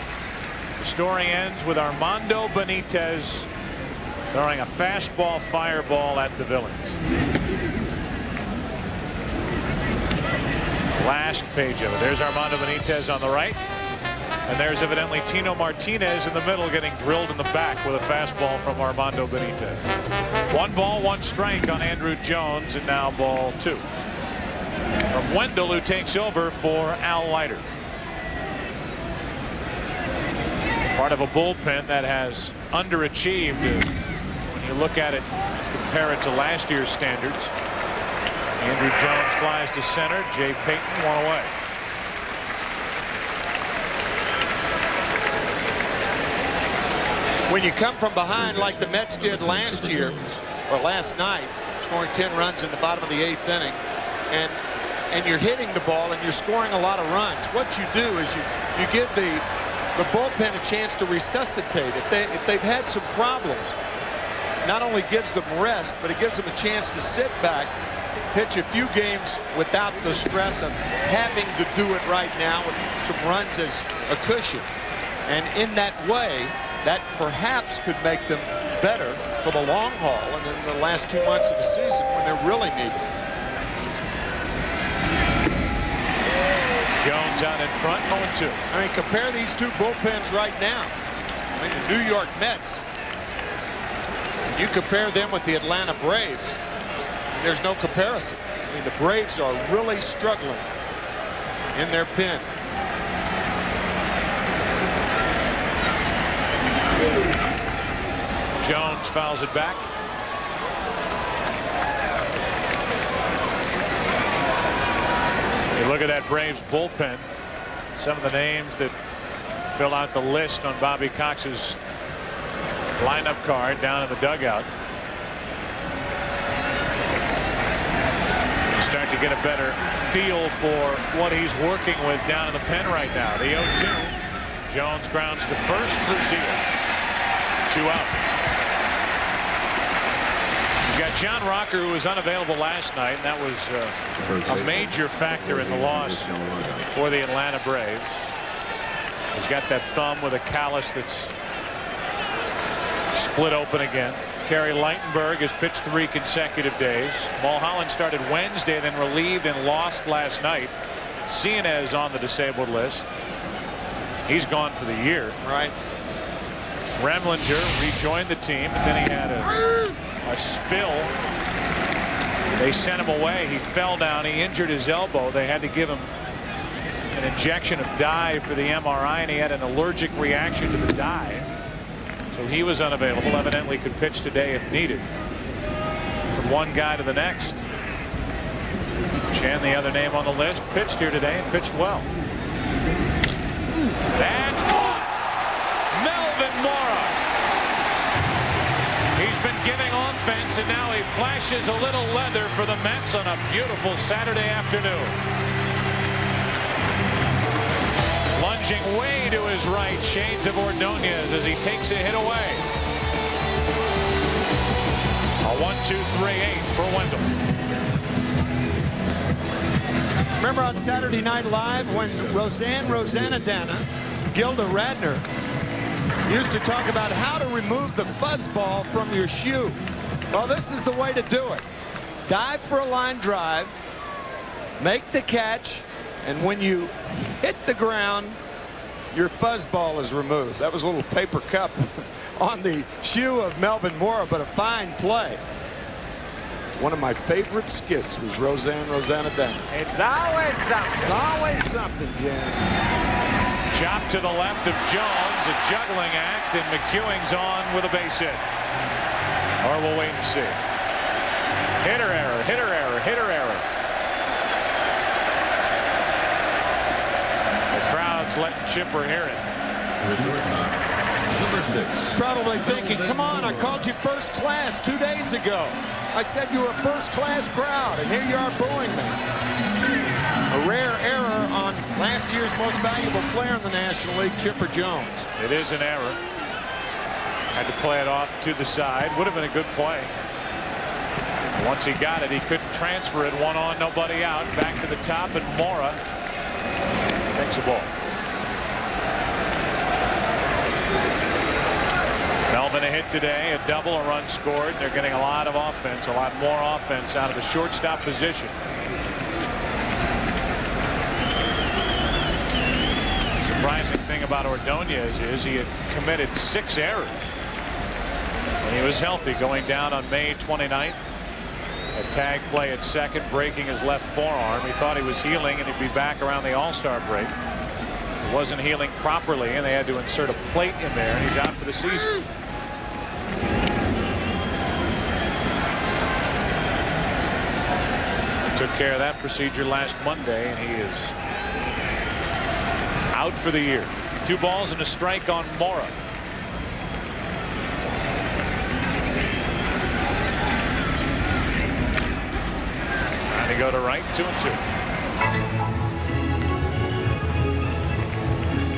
The story ends with Armando Benitez throwing a fastball fireball at the villains. Last page of it. There's Armando Benitez on the right, and there's evidently Tino Martinez in the middle getting drilled in the back with a fastball from Armando Benitez. 1 ball, 1 strike on Andrew Jones, and now ball 2 from Wendell, who takes over for Al Leiter. Part of a bullpen that has underachieved when you look at it, compare it to last year's standards. Andrew Jones flies to center. Jay Payton 1 away. When you come from behind like the Mets did last year or last night, scoring 10 runs in the bottom of the 8th inning, and you're hitting the ball and you're scoring a lot of runs, what you do is you give the bullpen a chance to resuscitate. If they've had some problems, not only gives them rest, but it gives them a chance to sit back, pitch a few games without the stress of having to do it right now with some runs as a cushion. And in that way, that perhaps could make them better for the long haul and in the last 2 months of the season when they're really needed. Jones out in front, 0-2. I mean, compare these two bullpens right now. I mean, the New York Mets. You compare them with the Atlanta Braves, and there's no comparison. I mean, the Braves are really struggling in their pen. Jones fouls it back. You look at that Braves bullpen. Some of the names that fill out the list on Bobby Cox's lineup card down in the dugout. You start to get a better feel for what he's working with down in the pen right now. The 0-2. Jones grounds to first for Zia. 2 out. You've got John Rocker, who was unavailable last night, and that was a major factor in the loss for the Atlanta Braves. He's got that thumb with a callus that's split open again. Kerry Lightenberg has pitched 3 consecutive days. Mulholland started Wednesday, then relieved and lost last night. Cianez on the disabled list. He's gone for the year. Right. Remlinger rejoined the team, but then he had a spill. They sent him away. He fell down. He injured his elbow. They had to give him an injection of dye for the MRI, and he had an allergic reaction to the dye. So he was unavailable. Evidently could pitch today if needed. From one guy to the next. Chen, the other name on the list, pitched here today and pitched well. That's caught. Melvin Mora. He's been giving offense, and now he flashes a little leather for the Mets on a beautiful Saturday afternoon. Lunging way to his right, shades of Ordonez as he takes a hit away. A 1-2-3-8 for Wendell. Remember on Saturday Night Live when Rosanna Gilda Radner used to talk about how to remove the fuzzball from your shoe. Well, this is the way to do it. Dive for a line drive, make the catch, and when you hit the ground, your fuzzball is removed. That was a little paper cup on the shoe of Melvin Mora, but a fine play. One of my favorite skits was Rosanna Dana. It's always something. It's always something, Jan. Chop to the left of Jones, a juggling act, and McEwing's on with a base hit. Or we'll wait and see. Hitter error, hitter error, hitter error. The crowd's letting Chipper hear it. He's probably thinking, come on, I called you first class 2 days ago. I said you were a first-class crowd, and here you are booing me. A rare error on last year's most valuable player in the National League, Chipper Jones. It is an error. Had to play it off to the side. Would have been a good play. Once he got it, he couldn't transfer it. 1 on, nobody out. Back to the top, and Mora takes the ball. Melvin a hit today, a double, a run scored. They're getting a lot of offense, a lot more offense out of the shortstop position. The surprising thing about Ordonez is he had committed 6 errors when he was healthy going down on May 29th. A tag play at second, breaking his left forearm. He thought he was healing and he'd be back around the All-Star break. He wasn't healing properly, and they had to insert a plate in there, and he's out for the season. Took care of that procedure last Monday, and he is out for the year. 2 balls and a strike on Mora. go to right, 2-2.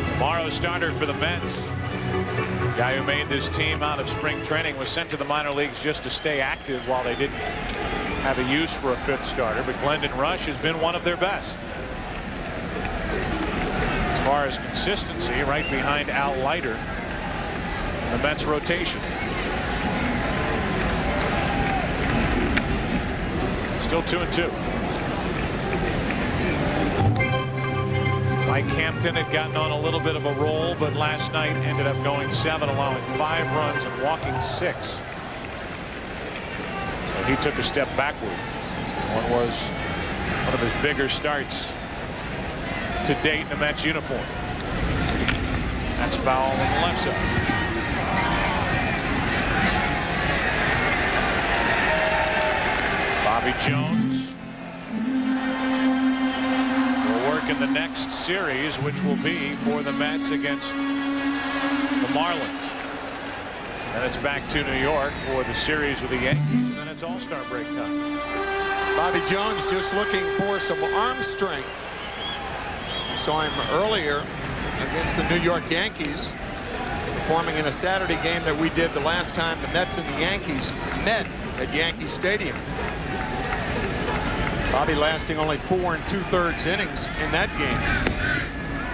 Tomorrow's starter for the Mets, guy who made this team out of spring training, was sent to the minor leagues just to stay active while they didn't have a use for a fifth starter. But Glendon Rush has been one of their best as far as consistency, right behind Al Leiter in the Mets rotation. Still 2-2. Mike Hampton had gotten on a little bit of a roll, but last night ended up going 7, allowing 5 runs and walking 6. So he took a step backward. One was one of his bigger starts to date in the Mets uniform. That's foul on the left side. Bobby Jones will work in the next series, which will be for the Mets against the Marlins. Then it's back to New York for the series with the Yankees, and then it's All-Star break time. Bobby Jones just looking for some arm strength. You saw him earlier against the New York Yankees, performing in a Saturday game that we did the last time the Mets and the Yankees met at Yankee Stadium. Bobby lasting only 4 2/3 innings in that game.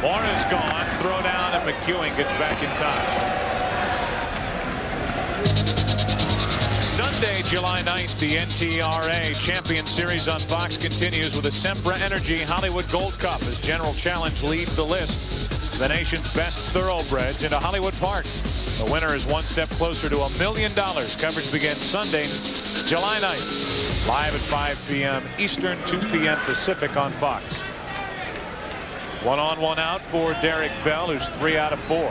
Lorna's gone. Throw down, and McEwing gets back in time. Sunday, July 9th, the NTRA Champion Series on Fox continues with the Sempra Energy Hollywood Gold Cup as General Challenge leads the list. The nation's best thoroughbreds into Hollywood Park. The winner is one step closer to $1 million. Coverage begins Sunday, July 9th. Live at 5 p.m. Eastern, 2 p.m. Pacific on Fox. 1 on, 1 out for Derek Bell, who's 3 out of 4.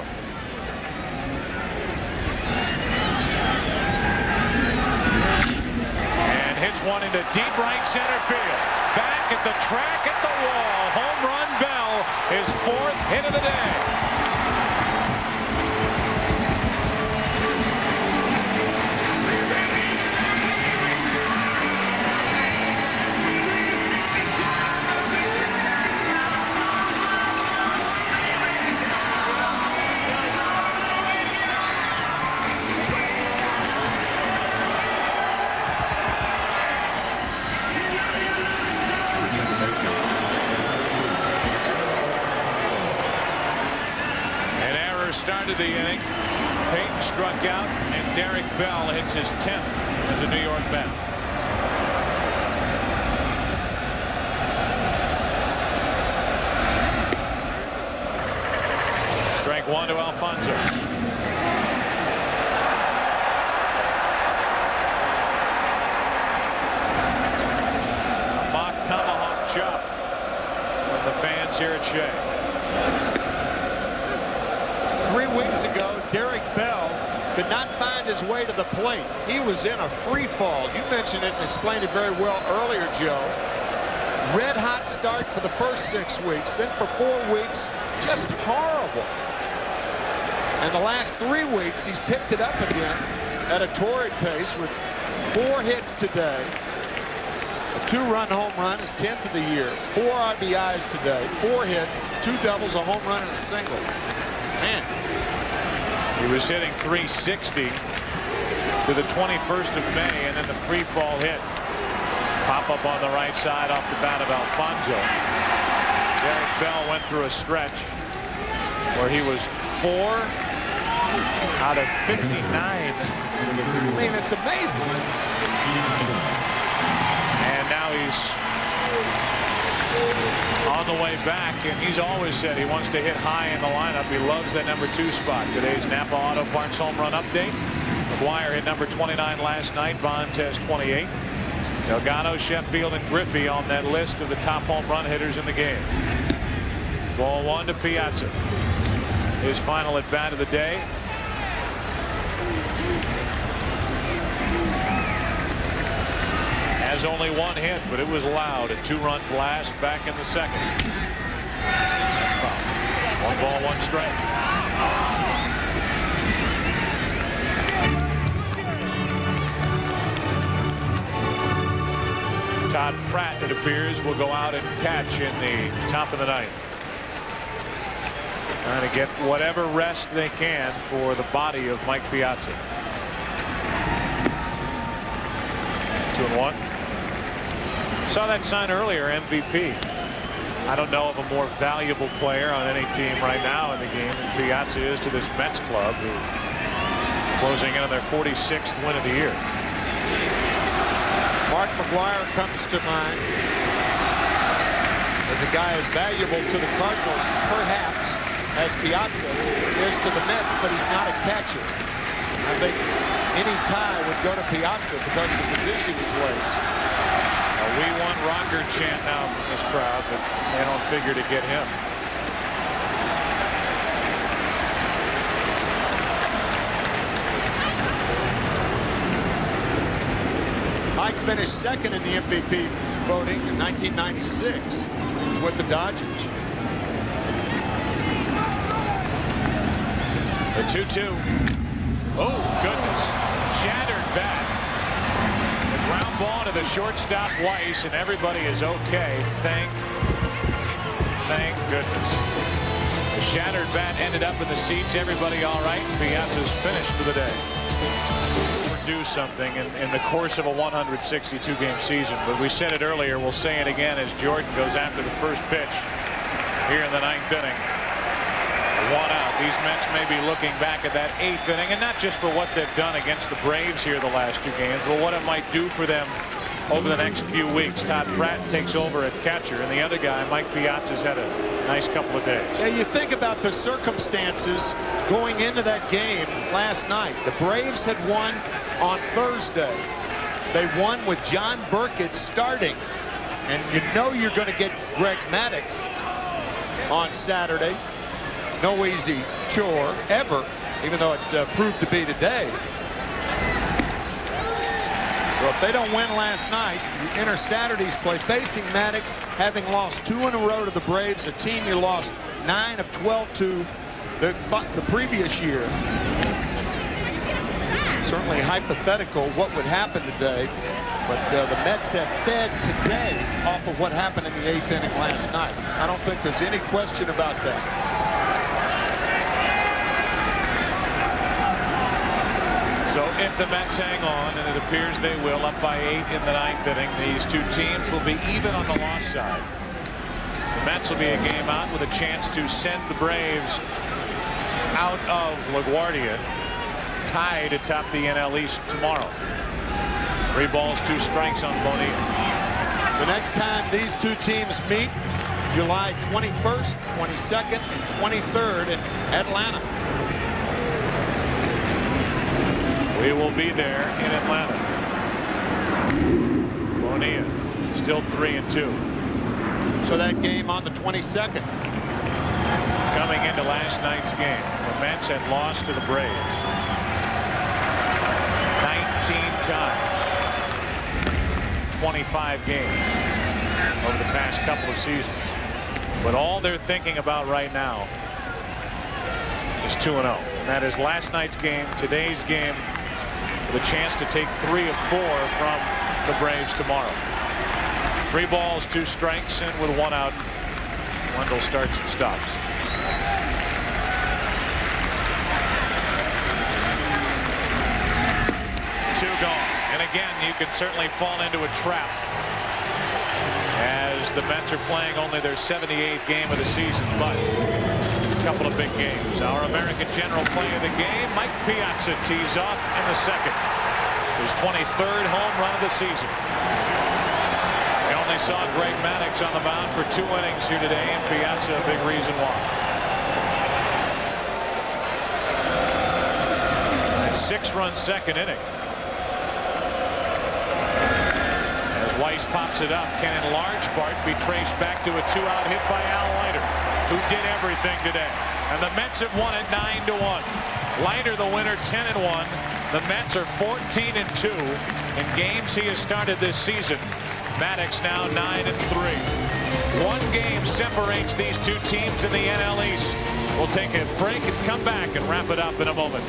And hits one into deep right center field. Back at the track at the wall. Home run. Bell, his 4th hit of the day. Started the inning. Payton struck out, and Derek Bell hits his 10th as a New York Met. Strike 1 to Alfonso. A mock tomahawk chop from the fans here at Shea. 3 weeks ago, Derek Bell could not find his way to the plate. He was in a free fall. You mentioned it and explained it very well earlier, Joe. Red hot start for the first 6 weeks. Then for 4 weeks, just horrible. And the last 3 weeks, he's picked it up again at a torrid pace with 4 hits today. A 2-run home run, his 10th of the year. 4 RBIs today, 4 hits, 2 doubles, a home run, and a single. Man. He was hitting .360 to the 21st of May, and then the free fall hit. Pop up on the right side off the bat of Alfonso. Derek Bell went through a stretch where he was 4 out of 59. I mean, it's amazing. And now he's on the way back, and he's always said he wants to hit high in the lineup. He loves that number 2 spot. Today's Napa Auto Parts home run update. McGuire hit number 29 last night. Bonds has 28. Delgado, Sheffield, and Griffey on that list of the top home run hitters in the game. Ball 1 to Piazza. His final at bat of the day. Has only 1 hit, but it was loud. A 2-run blast back in the second. That's foul. 1 ball, 1 strike. Todd Pratt, it appears, will go out and catch in the top of the ninth. Trying to get whatever rest they can for the body of Mike Piazza. 2-1. Saw that sign earlier, MVP. I don't know of a more valuable player on any team right now in the game than Piazza is to this Mets club, who closing in on their 46th win of the year. Mark McGwire comes to mind as a guy as valuable to the Cardinals, perhaps, as Piazza is to the Mets, but he's not a catcher. I think any tie would go to Piazza because of the position he plays. We want Rocker chant now from this crowd, but they don't figure to get him. Mike finished second in the MVP voting in 1996. He was with the Dodgers. The 2-2. Oh, goodness. Shattered bat. The ground ball to the shortstop Weiss, and everybody is okay. Thank goodness. The shattered bat ended up in the seats. Everybody all right. Piazza's finished for the day. Do something in the course of a 162 game season, but we said it earlier, we'll say it again as Jordan goes after the first pitch here in the ninth inning. 1 out. These Mets may be looking back at that 8th inning, and not just for what they've done against the Braves here the last 2 games, but what it might do for them over the next few weeks. Todd Pratt takes over at catcher, and the other guy, Mike Piazza's had a nice couple of days. Yeah, you think about the circumstances going into that game last night. The Braves had won on Thursday. They won with John Burkett starting, and you know you're going to get Greg Maddux on Saturday. No easy chore ever, even though it proved to be today. So if they don't win last night, you enter Saturday's play facing Maddux, having lost 2 in a row to the Braves, a team you lost 9 of 12 to the previous year. Certainly hypothetical what would happen today, but the Mets have fed today off of what happened in the 8th inning last night. I don't think there's any question about that. So if the Mets hang on, and it appears they will, up by 8 in the 9th inning, these 2 teams will be even on the loss side. The Mets will be a game out with a chance to send the Braves out of LaGuardia, tied atop the NL East tomorrow. 3 balls, 2 strikes on Bonilla. The next time these 2 teams meet, July 21st, 22nd, and 23rd in Atlanta. We will be there in Atlanta. Bonilla still 3-2. So that game on the 22nd. Coming into last night's game, the Mets had lost to the Braves 19 times, 25 games over the past couple of seasons. But all they're thinking about right now is 2-0. And that is last night's game, today's game, with a chance to take 3 of 4 from the Braves tomorrow. 3 balls, 2 strikes, and with 1 out, Wendell starts and stops. Gone. And again, you can certainly fall into a trap as the Mets are playing only their 78th game of the season, but a couple of big games. Our American General play of the game, Mike Piazza tees off in the 2nd. His 23rd home run of the season. We only saw Greg Maddux on the mound for 2 innings here today, and Piazza a big reason why. And 6-run 2nd inning. Weiss pops it up, can in large part be traced back to a 2-out hit by Al Leiter, who did everything today. And the Mets have won it 9-1. Leiter the winner 10-1. The Mets are 14-2 in games he has started this season. Maddux now 9-3. 1 game separates these 2 teams in the NL East. We'll take a break and come back and wrap it up in a moment.